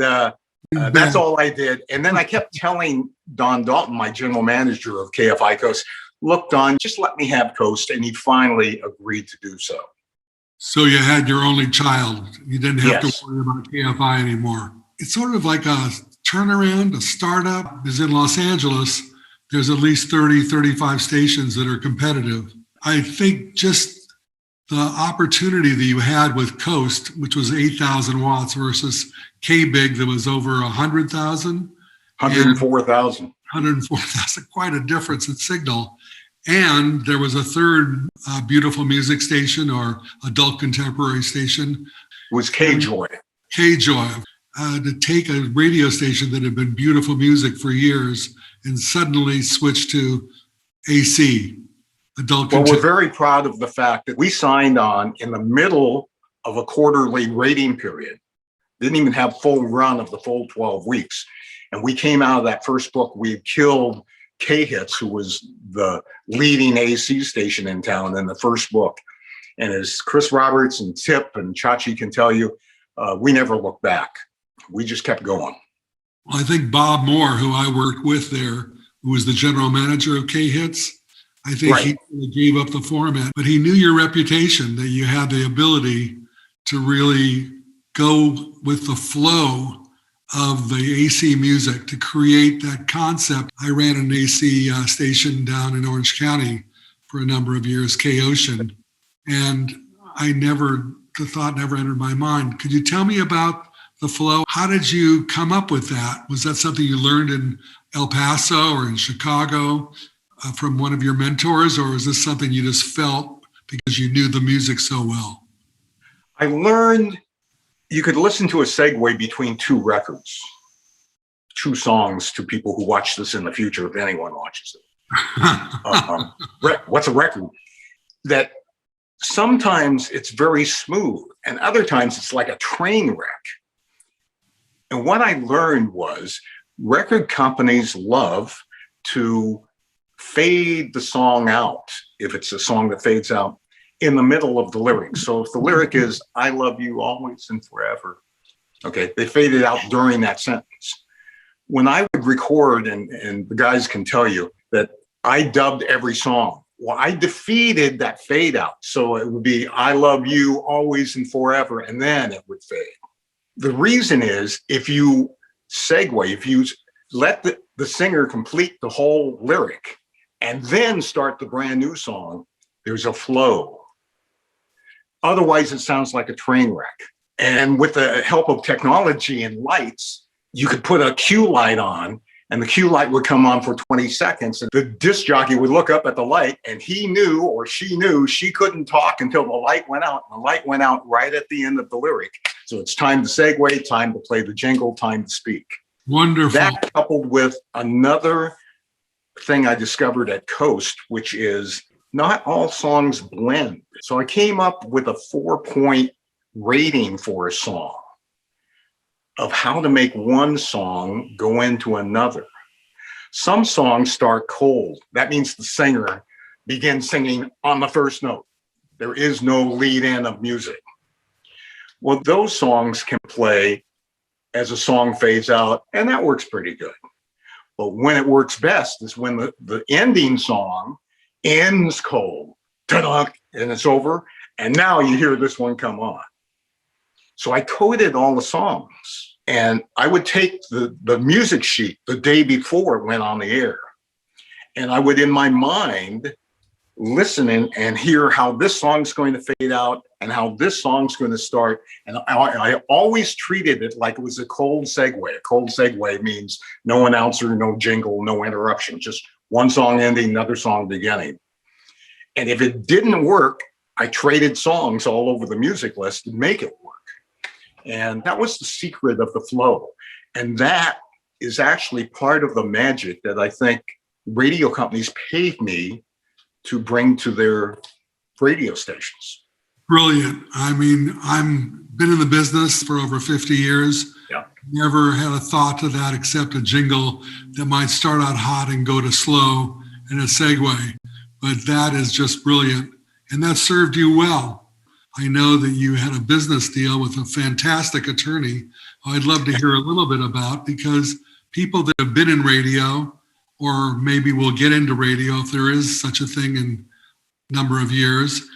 that's all I did. And then I kept telling Don Dalton, my general manager of KFI Coast, look, Don, just let me have Coast. And he finally agreed to do so. So you had your only child. You didn't have Yes. to worry about KFI anymore. It's sort of like a turnaround, a startup. Is in Los Angeles, there's at least 30, 35 stations that are competitive. I think just the opportunity that you had with Coast, which was 8,000 watts versus K-Big that was over 100,000. 104,000. 104,000, quite a difference in signal. And there was a third beautiful music station or adult contemporary station. It was K-Joy. K-Joy. To take a radio station that had been beautiful music for years and suddenly switch to AC, adult Well, we're contemporary. very proud of the fact that we signed on in the middle of a quarterly rating period. Didn't even have full run of the full 12 weeks. And we came out of that first book, we had killed K-Hits, who was the leading AC station in town in the first book. And as Chris Roberts and Tip and Chachi can tell you, we never looked back. We just kept going. Well, I think Bob Moore, who I worked with there, who was the general manager of K-Hits, I think Right. he gave up the format, but he knew your reputation, that you had the ability to really go with the flow of the AC music to create that concept. I ran an AC station down in Orange County for a number of years, K-Ocean, and the thought never entered my mind. Could you tell me about the flow? How did you come up with that? Was that something you learned in El Paso or in Chicago from one of your mentors, or is this something you just felt because you knew the music so well? I learned you could listen to a segue between two records, two songs to people who watch this in the future, if anyone watches it. What's a record? That sometimes it's very smooth and other times it's like a train wreck. And what I learned was record companies love to fade the song out if it's a song that fades out in the middle of the lyric. So if the lyric is, I love you always and forever, okay, they fade it out during that sentence. When I would record, and the guys can tell you that I dubbed every song. Well, I defeated that fade out. So it would be, I love you always and forever, and then it would fade. The reason is if you segue, if you let the singer complete the whole lyric and then start the brand new song, there's a flow. Otherwise, it sounds like a train wreck. And with the help of technology and lights, you could put a cue light on and the cue light would come on for 20 seconds. And the disc jockey would look up at the light and he knew or she knew she couldn't talk until the light went out. And the light went out right at the end of the lyric. So it's time to segue, time to play the jingle, time to speak. Wonderful. That coupled with another thing I discovered at Coast, which is not all songs blend. So I came up with a 4-point rating for a song of how to make one song go into another. Some songs start cold. That means the singer begins singing on the first note. There is no lead in of music. Well, those songs can play as a song fades out, and that works pretty good. But when it works best is when the ending song ends cold, ta-da, and it's over, and now you hear this one come on. So I coded all the songs, and I would take the music sheet the day before it went on the air, And I would, in my mind, listen and hear how this song's going to fade out and how this song's going to start. And I always treated it like it was a cold segue. A cold segue means no announcer, no jingle, no interruption, just one song ending, another song beginning. And if it didn't work, I traded songs all over the music list to make it work. And that was the secret of the flow. And that is actually part of the magic that I think radio companies paid me to bring to their radio stations. Brilliant. I mean, I've been in the business for over 50 years. Yeah. Never had a thought to that except a jingle that might start out hot and go to slow and a segue. But that is just brilliant. And that served you well. I know that you had a business deal with a fantastic attorney who I'd love to hear a little bit about, because people that have been in radio, or maybe will get into radio if there is such a thing in a number of years,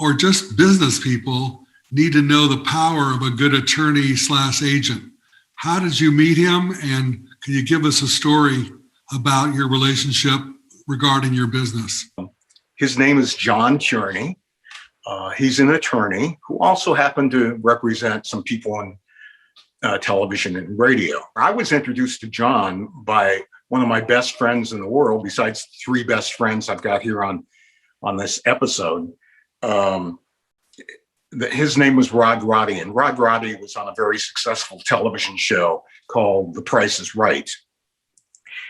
or just business people, need to know the power of a good attorney/agent. How did you meet him? And can you give us a story about your relationship regarding your business? His name is John Jhani. He's an attorney who also happened to represent some people on television and radio. I was introduced to John by one of my best friends in the world, besides three best friends I've got here on this episode. His name was Rod Roddy, and Rod Roddy was on a very successful television show called The Price is Right.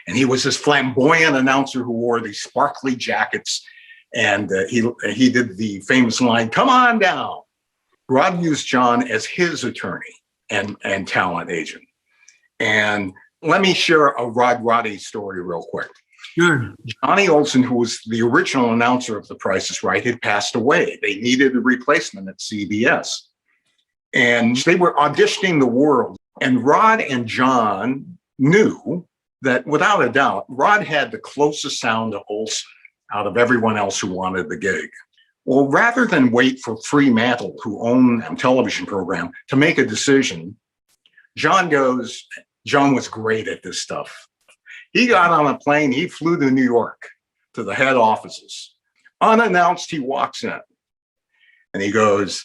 And he was this flamboyant announcer who wore these sparkly jackets, and he did the famous line, "Come on down." Rod used John as his attorney and talent agent. And let me share a Rod Roddy story real quick. Good. Johnny Olson, who was the original announcer of The Price is Right, had passed away. They needed a replacement at CBS. And they were auditioning the world. And Rod and John knew that, without a doubt, Rod had the closest sound to Olson out of everyone else who wanted the gig. Well, rather than wait for Fremantle, who owned a television program, to make a decision, John was great at this stuff. He got on a plane, he flew to New York to the head offices. Unannounced, he walks in and he goes,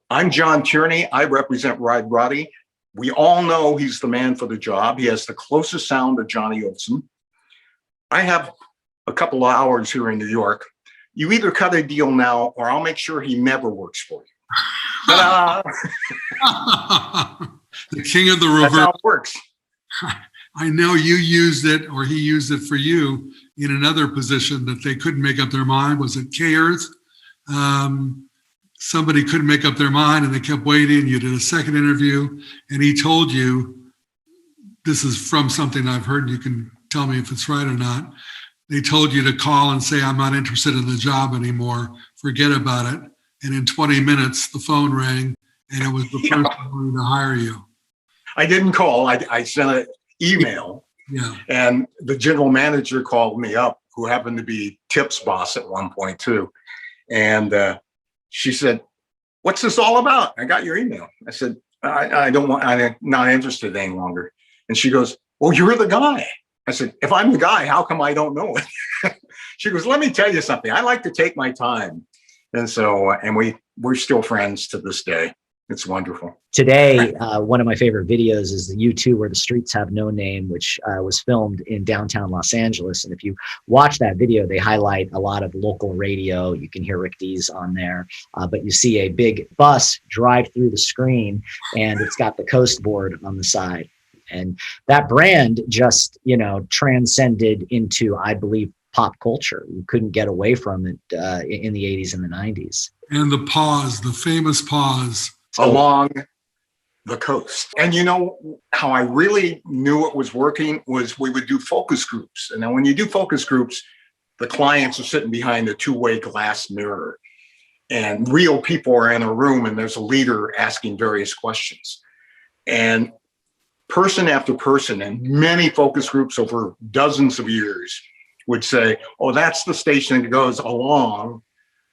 "I'm John Jhani. I represent Rod Roddy. We all know he's the man for the job. He has the closest sound to Johnny Olson. I have a couple of hours here in New York. You either cut a deal now or I'll make sure he never works for you." Ta-da! The king of the That's reverse. how it works. I know you used it, or he used it for you in another position that they couldn't make up their mind. Was it Kaye? Somebody couldn't make up their mind and they kept waiting. You did a second interview and he told you, this is from something I've heard, you can tell me if it's right or not. They told you to call and say, "I'm not interested in the job anymore. Forget about it." And in 20 minutes, the phone rang and it was the person wanting to hire you. I didn't call. I sent an email. Yeah. And the general manager called me up, who happened to be Tip's boss at one point too. And she said, "What's this all about? I got your email." I said, I'm not interested any longer. And she goes, "Well, you're the guy." I said, "If I'm the guy, how come I don't know it?" She goes, "Let me tell you something. I like to take my time." And so, and we're still friends to this day. It's wonderful. Today, one of my favorite videos is the U2 Where the Streets Have No Name, which was filmed in downtown Los Angeles. And if you watch that video, they highlight a lot of local radio. You can hear Rick Dees on there, but you see a big bus drive through the screen and it's got the Coast board on the side. And that brand just, transcended into, I believe, pop culture. You couldn't get away from it in the 80s and the 90s. And the pause, the famous pause. Along the coast. And how I really knew it was working was we would do focus groups. And then when you do focus groups, the clients are sitting behind a two-way glass mirror and real people are in a room and there's a leader asking various questions. And person after person in many focus groups over dozens of years would say, "Oh, that's the station that goes along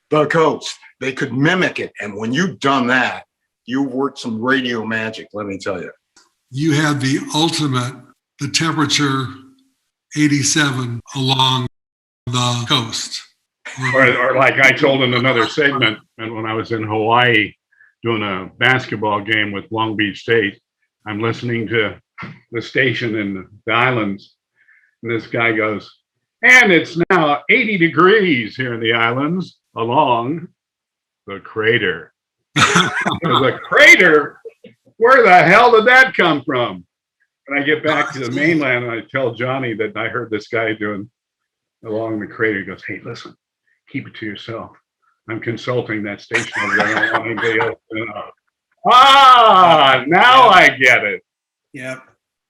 the coast." They could mimic it. And when you've done that, you worked some radio magic, let me tell you. You had the ultimate, the temperature 87 along the coast. Or like I told in another segment, and when I was in Hawaii doing a basketball game with Long Beach State, I'm listening to the station in the islands, and this guy goes, and it's now 80 degrees here in the islands along the crater. The crater? Where the hell did that come from? And I get back to the mainland and I tell Jhani that I heard this guy doing along the crater. He goes, hey, listen, keep it to yourself. I'm consulting that station over there. I don't want anybody else to know. Ah, now I get it. Yeah.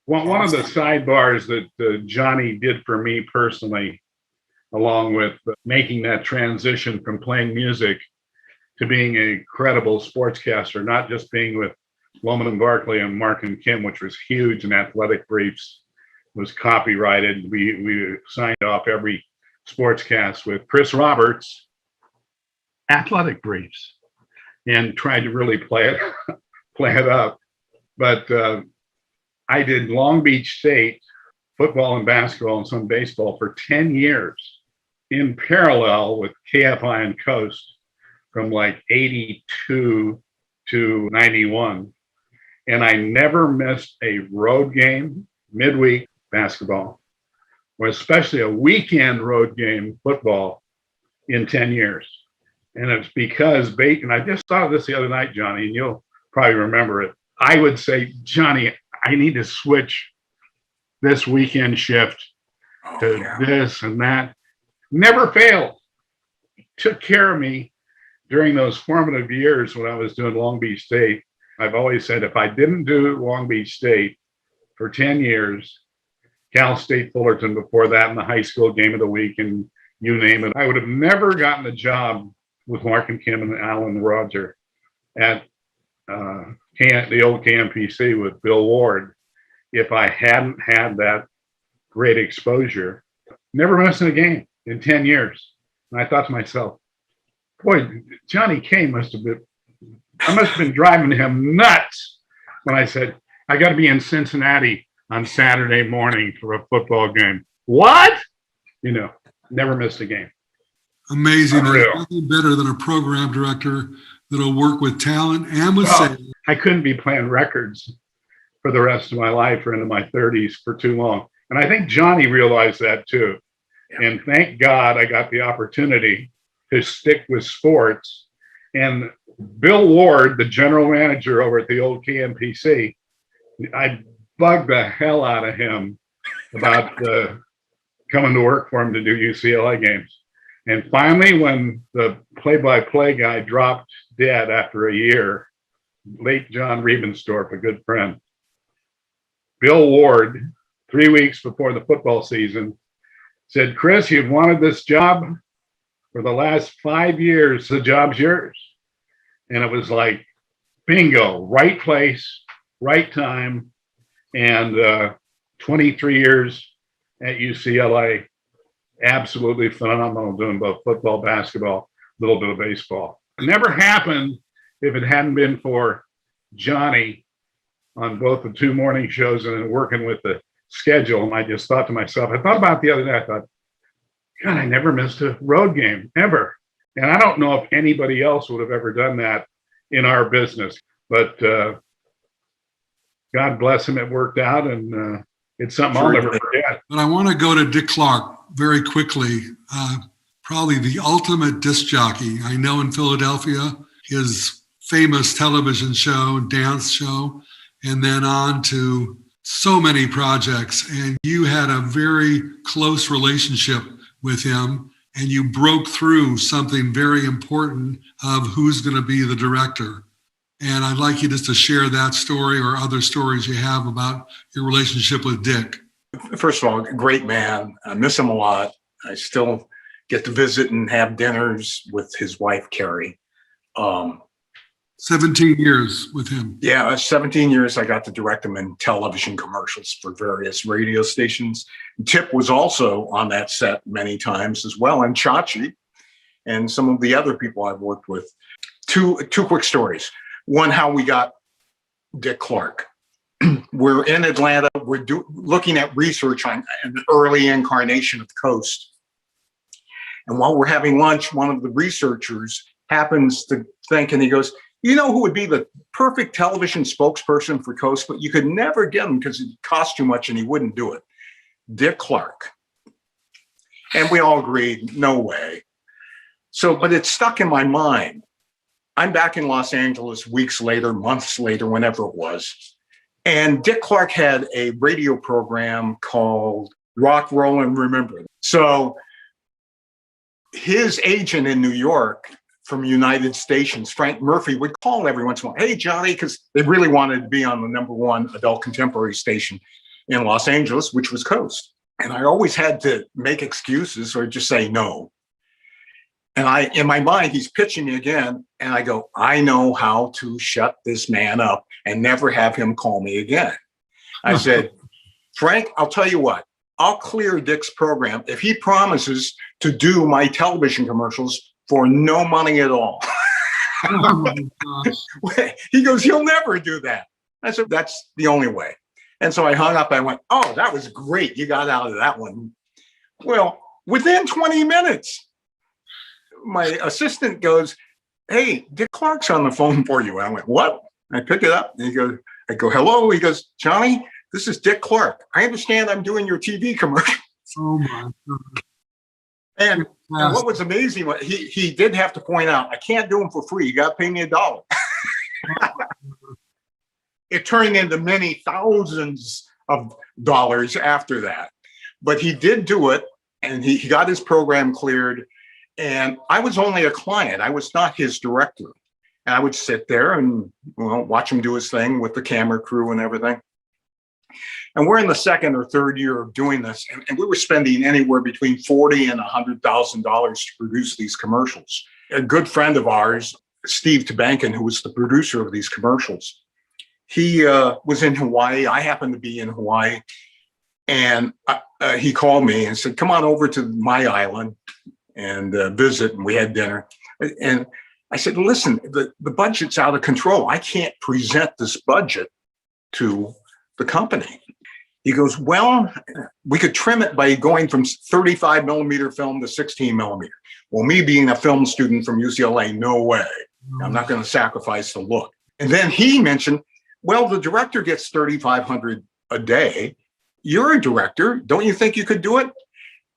Well, one of the sidebars that Jhani did for me personally, along with making that transition from playing music to being a credible sportscaster, not just being with Loman and Barkley and Mark and Kim, which was huge, and Athletic Briefs was copyrighted. We signed off every sportscast with Chris Roberts, Athletic Briefs, and tried to really play it up. But I did Long Beach State football and basketball and some baseball for 10 years in parallel with KFI and Coast from like 82 to 91. And I never missed a road game, midweek basketball, or especially a weekend road game football in 10 years. And it's because Bacon, I just thought of this the other night, Jhani, and you'll probably remember it. I would say, Jhani, I need to switch this weekend shift to this and that. Never failed. Took care of me during those formative years when I was doing Long Beach State. I've always said if I didn't do Long Beach State for 10 years, Cal State Fullerton before that, in the high school game of the week, and you name it, I would have never gotten the job with Mark and Kim and Alan Roger at the old KMPC with Bill Ward if I hadn't had that great exposure. Never missing a game in 10 years. And I thought to myself, boy, Johnny Kaye I must have been driving him nuts when I said, I got to be in Cincinnati on Saturday morning for a football game. What? Never missed a game. Amazing. Unreal. There's nothing better than a program director that'll work with talent and with sales. I couldn't be playing records for the rest of my life or into my 30s for too long. And I think Jhani realized that too. Yeah. And thank God I got the opportunity to stick with sports. And Bill Ward, the general manager over at the old KMPC, I bugged the hell out of him about coming to work for him to do UCLA games. And finally, when the play-by-play guy dropped dead after a year, late John Riebenstorff, a good friend, Bill Ward, 3 weeks before the football season, said, Chris, you've wanted this job for the last 5 years. The job's yours. And it was like, bingo, right place, right time. And 23 years at UCLA, absolutely phenomenal, doing both football, basketball, a little bit of baseball. It never happened if it hadn't been for Jhani on both the two morning shows and working with the schedule. And I just thought to myself, I thought about it the other day, I thought, God, I never missed a road game, ever. And I don't know if anybody else would have ever done that in our business, but God bless him, it worked out, and it's something I'll never forget. But I want to go to Dick Clark very quickly. Probably the ultimate disc jockey. I know in Philadelphia, his famous television show, dance show, and then on to so many projects. And you had a very close relationship with him, and you broke through something very important of who's going to be the director. And I'd like you just to share that story or other stories you have about your relationship with Dick. First of all, great man. I miss him a lot. I still get to visit and have dinners with his wife, Carrie. 17 years with him. Yeah, 17 years. I got to direct him in television commercials for various radio stations. Tip was also on that set many times as well, and Chachi and some of the other people I've worked with. Two quick stories. One, how we got Dick Clark. We're in Atlanta. We're looking at research on an early incarnation of Coast. And while we're having lunch, one of the researchers happens to think, and he goes, you know who would be the perfect television spokesperson for Coast, but you could never get him because it cost too much and he wouldn't do it? Dick Clark. And we all agreed, no way. So, but it stuck in my mind. I'm back in Los Angeles weeks later, months later, whenever it was. And Dick Clark had a radio program called Rock, Roll, and Remember. So his agent in New York from United Stations, Frank Murphy, would call every once in a while, hey, Johnny, because they really wanted to be on the #1 adult contemporary station in Los Angeles, which was Coast. And I always had to make excuses or just say no. And in my mind, he's pitching me again. And I go, I know how to shut this man up and never have him call me again. I said, Frank, I'll tell you what, I'll clear Dick's program if he promises to do my television commercials for no money at all. Oh my gosh. He goes, you'll never do that. I said, that's the only way. And so I hung up. I went, oh, that was great. You got out of that one. Well, within 20 minutes, my assistant goes, hey, Dick Clark's on the phone for you. And I went, what? I pick it up. And I go, hello. He goes, Johnny, this is Dick Clark. I understand I'm doing your TV commercial. Oh my God. And what was amazing, he did have to point out, I can't do them for free. You got to pay me $1. It turned into many thousands of dollars after that. But he did do it, and he got his program cleared. And I was only a client. I was not his director. And I would sit there and watch him do his thing with the camera crew and everything. And we're in the second or third year of doing this. And we were spending anywhere between $40,000 and $100,000 to produce these commercials. A good friend of ours, Steve Tabankin, who was the producer of these commercials, he was in Hawaii. I happened to be in Hawaii. And he called me and said, come on over to my island and visit. And we had dinner. And I said, listen, the budget's out of control. I can't present this budget to the company. He goes, well, we could trim it by going from 35 millimeter film to 16 millimeter. Well, me being a film student from UCLA, no way. I'm not going to sacrifice the look. And then he mentioned, well, the director gets $3,500 a day. You're a director. Don't you think you could do it?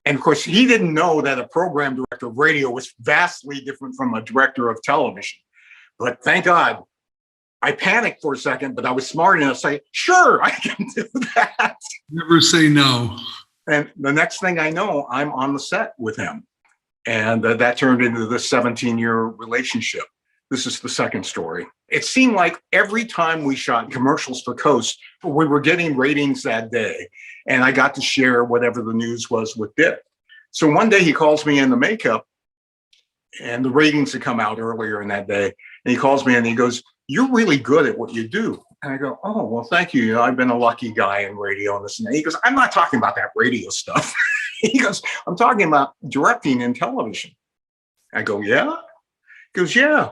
And of course, he didn't know that a program director of radio was vastly different from a director of television. But thank God, I panicked for a second, but I was smart enough to say, sure, I can do that. Never say no. And the next thing I know, I'm on the set with him. And that turned into this 17-year relationship. This is the second story. It seemed like every time we shot commercials for Coast, we were getting ratings that day. And I got to share whatever the news was with Dick. So one day he calls me in the makeup, and the ratings had come out earlier in that day. And he calls me and he goes, you're really good at what you do. And I go, oh, well, thank you. I've been a lucky guy in radio and this and that. He goes, I'm not talking about that radio stuff. He goes, I'm talking about directing in television. I go, yeah? He goes, yeah.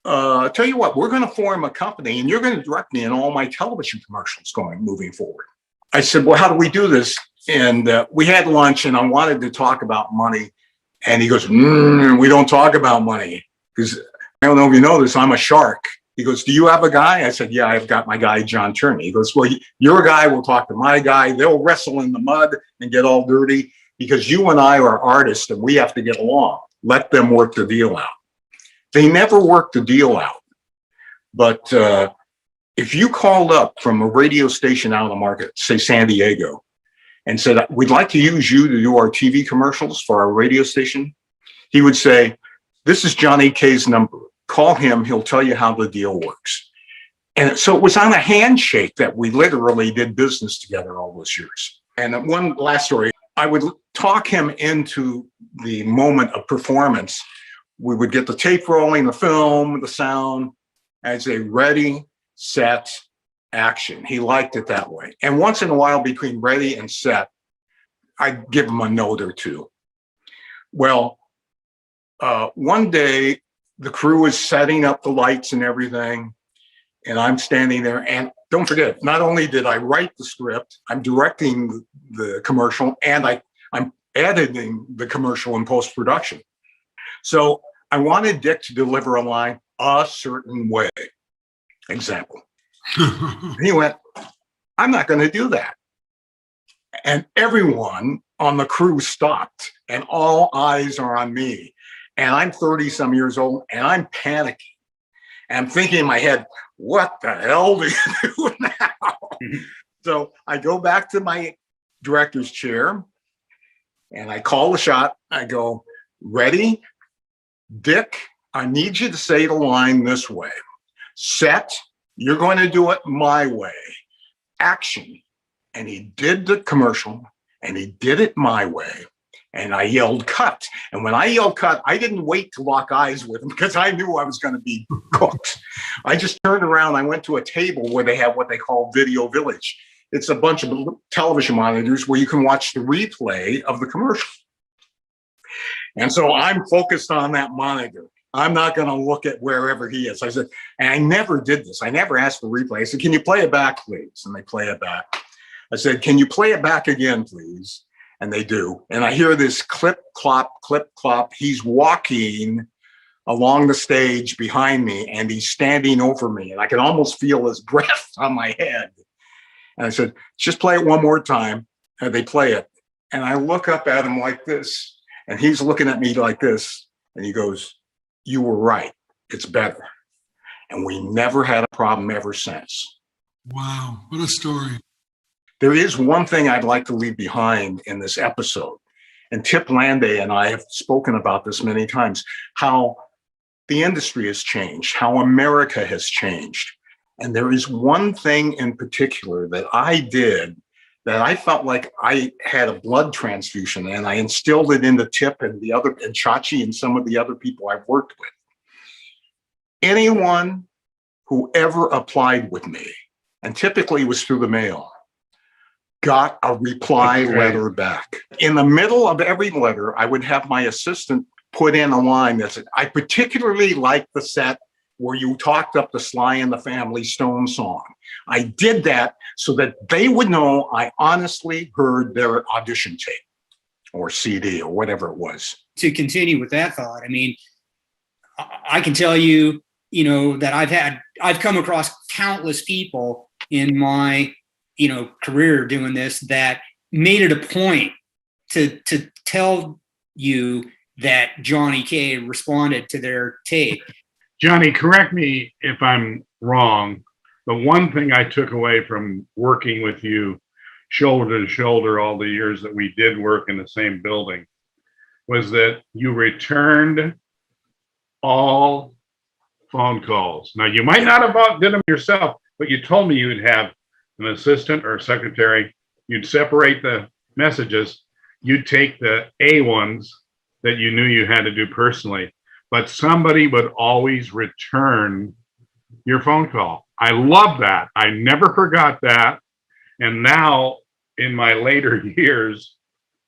Tell you what, we're going to form a company and you're going to direct me in all my television commercials moving forward. I said, well, how do we do this? And we had lunch and I wanted to talk about money. And he goes, we don't talk about money. Because I don't know if you know this, I'm a shark. He goes, do you have a guy? I said, yeah, I've got my guy, John Turney. He goes, well, your guy will talk to my guy. They'll wrestle in the mud and get all dirty because you and I are artists and we have to get along. Let them work the deal out. They never worked the deal out. But if you called up from a radio station out on the market, say San Diego, and said, we'd like to use you to do our TV commercials for our radio station, he would say, this is Johnny Kaye's number. Call him. He'll tell you how the deal works. And so it was on a handshake that we literally did business together all those years. And one last story, I would talk him into the moment of performance. We would get the tape rolling, the film, the sound. I'd say, ready, set, action. He liked it that way. And once in a while between ready and set, I'd give him a note or two. Well, one day the crew was setting up the lights and everything. And I'm standing there. And don't forget, not only did I write the script, I'm directing the commercial and I'm editing the commercial in post-production. So I wanted Dick to deliver a line a certain way. Example. He went, I'm not going to do that. And everyone on the crew stopped, and all eyes are on me. And I'm 30 some years old, and I'm panicking. And I'm thinking in my head, what the hell do you do now? So I go back to my director's chair and I call the shot. I go, ready? Dick, I need you to say the line this way. Set, you're going to do it my way. Action. And he did the commercial and he did it my way. And I yelled cut. And when I yelled cut, I didn't wait to lock eyes with him because I knew I was going to be cooked. I just turned around. I went to a table where they have what they call Video Village. It's a bunch of television monitors where you can watch the replay of the commercial. And so I'm focused on that monitor. I'm not going to look at wherever he is. I said, and I never did this. I never asked for replay. I said, can you play it back, please? And they play it back. I said, can you play it back again, please? And they do. And I hear this clip, clop, clip, clop. He's walking along the stage behind me and he's standing over me. And I can almost feel his breath on my head. And I said, just play it one more time. And they play it. And I look up at him like this. And he's looking at me like this. And he goes, you were right. It's better. And we never had a problem ever since. Wow, what a story. There is one thing I'd like to leave behind in this episode. And Tip Landay and I have spoken about this many times, how the industry has changed, how America has changed. And there is one thing in particular that I did that I felt like I had a blood transfusion, and I instilled it into Tip and Chachi and some of the other people I've worked with. Anyone who ever applied with me, and typically it was through the mail, got a reply letter back. In the middle of every letter, I would have my assistant put in a line that said, I particularly like the set where you talked up the Sly and the Family Stone song. I did that so that they would know I honestly heard their audition tape or CD or whatever it was. To continue with that thought, I mean, I can tell you, that I've come across countless people in my, career doing this that made it a point to tell you that Jhani Kaye responded to their tape. Jhani, correct me if I'm wrong. The one thing I took away from working with you shoulder to shoulder all the years that we did work in the same building was that you returned all phone calls. Now, you might not have did them yourself, but you told me you'd have an assistant or a secretary. You'd separate the messages. You'd take the A ones that you knew you had to do personally, but somebody would always return your phone call. I love that. I never forgot that. And now in my later years,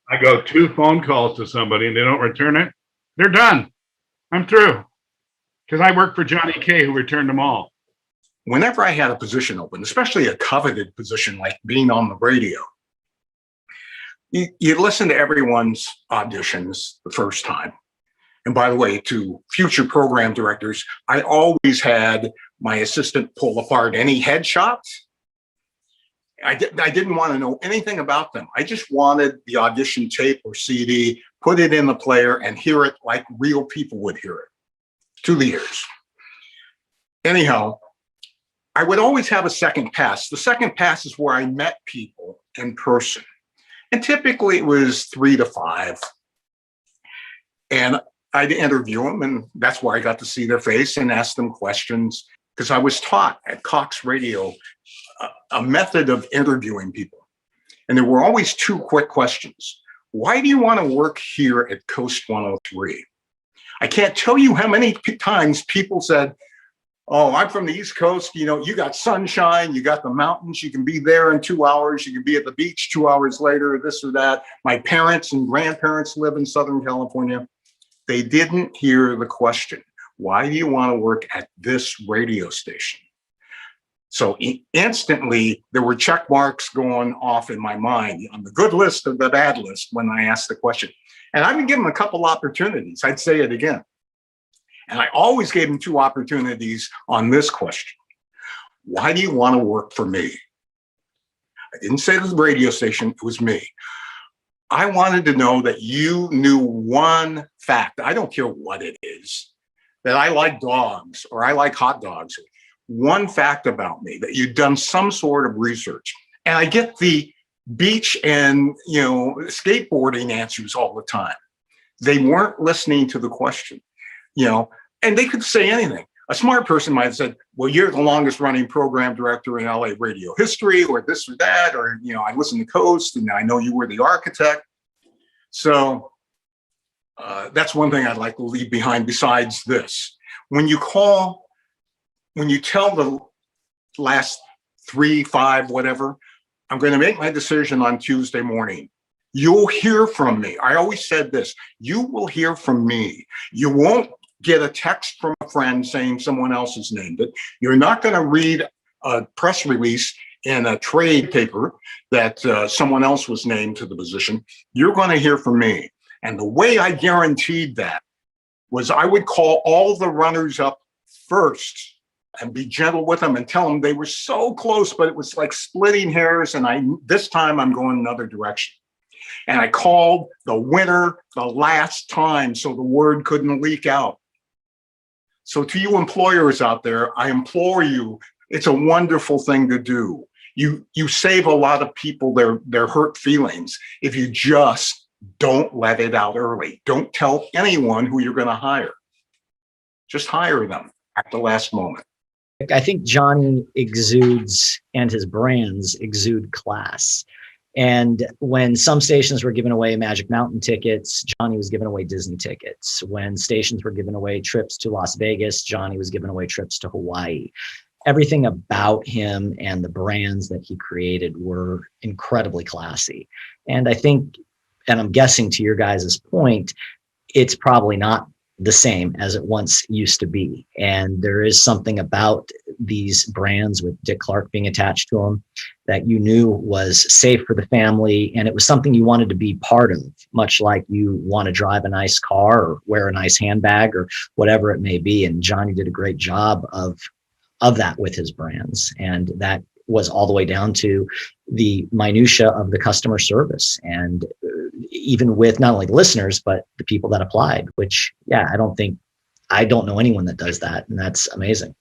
I go 2 phone calls to somebody and they don't return it. They're done. I'm through. Because I worked for Jhani Kaye, who returned them all. Whenever I had a position open, especially a coveted position like being on the radio, you listen to everyone's auditions the first time. And by the way, to future program directors, I always had my assistant pull apart any headshots. I didn't want to know anything about them. I just wanted the audition tape or CD, put it in the player and hear it like real people would hear it to the ears. Anyhow, I would always have a second pass. The second pass is where I met people in person. And typically it was 3 to 5. And I'd interview them, and that's where I got to see their face and ask them questions, because I was taught at Cox Radio a method of interviewing people. And there were always 2 quick questions. Why do you want to work here at Coast 103? I can't tell you how many times people said, oh, I'm from the East Coast. You got sunshine, you got the mountains, you can be there in 2 hours, you can be at the beach 2 hours later, this or that. My parents and grandparents live in Southern California. They didn't hear the question. Why do you want to work at this radio station? So instantly there were check marks going off in my mind on the good list or the bad list when I asked the question. And I would give them a couple opportunities. I'd say it again. And I always gave them 2 opportunities on this question. Why do you want to work for me? I didn't say the radio station, it was me. I wanted to know that you knew one fact, I don't care what it is, that I like dogs or I like hot dogs. One fact about me, that you've done some sort of research. And I get the beach and, skateboarding answers all the time. They weren't listening to the question, and they could say anything. A smart person might have said, well, you're the longest running program director in LA radio history, or this or that, or, I listen to Coast and I know you were the architect. So that's one thing I'd like to leave behind besides this. When you tell the last 3, 5, whatever, I'm going to make my decision on Tuesday morning. You'll hear from me. I always said this, you will hear from me. You won't get a text from a friend saying someone else has named it. You're not going to read a press release in a trade paper that someone else was named to the position. You're going to hear from me. And the way I guaranteed that was I would call all the runners up first and be gentle with them and tell them they were so close, but it was like splitting hairs. And this time I'm going another direction. And I called the winner the last time so the word couldn't leak out. So to you employers out there, I implore you, it's a wonderful thing to do. You save a lot of people their hurt feelings if you just don't let it out early. Don't tell anyone who you're going to hire. Just hire them at the last moment. I think Jhani exudes, and his brands exude, class. And when some stations were giving away Magic Mountain tickets, Jhani was giving away Disney tickets. When stations were giving away trips to Las Vegas, Jhani was giving away trips to Hawaii. Everything about him and the brands that he created were incredibly classy. And I think, and I'm guessing to your guys' point, it's probably not the same as it once used to be. And there is something about these brands with Dick Clark being attached to them that you knew was safe for the family. And it was something you wanted to be part of, much like you want to drive a nice car or wear a nice handbag or whatever it may be. And Jhani did a great job of that with his brands. And that was all the way down to the minutia of the customer service. And even with not only the listeners, but the people that applied, which, I don't know anyone that does that. And that's amazing.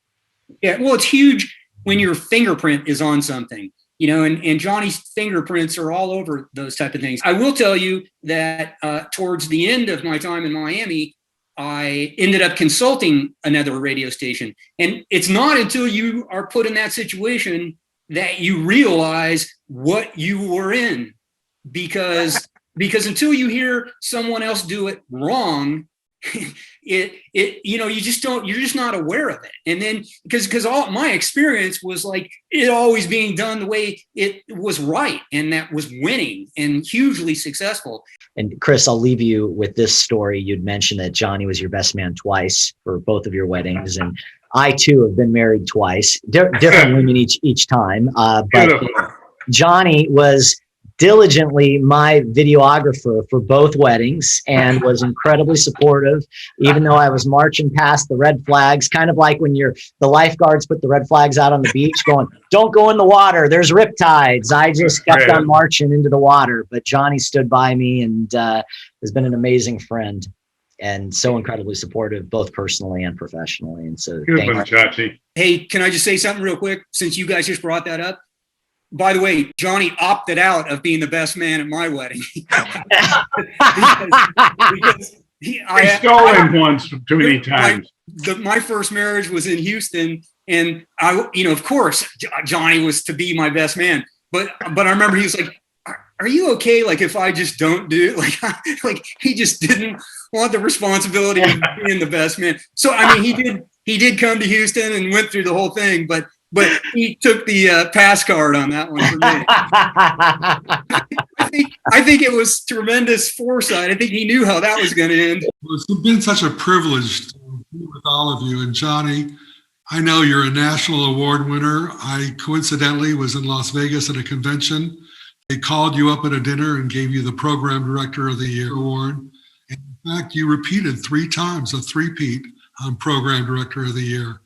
Yeah. Well, it's huge when your fingerprint is on something, and Jhani's fingerprints are all over those type of things. I will tell you that towards the end of my time in Miami, I ended up consulting another radio station. And it's not until you are put in that situation that you realize what you were in, because until you hear someone else do it wrong, you're just not aware of it. And then because all my experience was like it always being done the way it was right, and that was winning and hugely successful. And Chris, I'll leave you with this story. You'd mentioned that Jhani was your best man twice for both of your weddings, and I too have been married twice, different women each time. But Jhani was diligently my videographer for both weddings and was incredibly supportive, even though I was marching past the red flags, kind of like when the lifeguards put the red flags out on the beach going, don't go in the water, there's riptides. I just kept on marching into the water, but Jhani stood by me and has been an amazing friend and so incredibly supportive, both personally and professionally. And so thank you, Chachi. Hey, can I just say something real quick since you guys just brought that up? By the way, Jhani opted out of being the best man at my wedding. because I stole him once too many times. My first marriage was in Houston, and of course, Jhani was to be my best man. But I remember he was like, "Are you okay? Like if I just don't do it?" Like he just didn't want the responsibility of being the best man. So I mean, he did come to Houston and went through the whole thing, but he took the pass card on that one for me. I think it was tremendous foresight. I think he knew how that was going to end. Well, it's been such a privilege to be with all of you. And Jhani, I know you're a national award winner. I coincidentally was in Las Vegas at a convention. They called you up at a dinner and gave you the Program Director of the Year award. And in fact, you repeated 3 times, a three-peat on Program Director of the Year.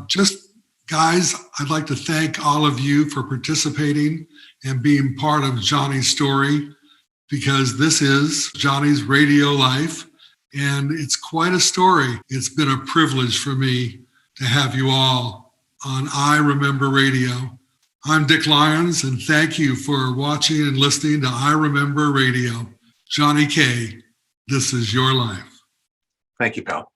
Just guys, I'd like to thank all of you for participating and being part of Jhani's story, because this is Jhani's radio life, and it's quite a story. It's been a privilege for me to have you all on I Remember Radio. I'm Dick Lyons, and thank you for watching and listening to I Remember Radio. Jhani Kaye, this is your life. Thank you, pal.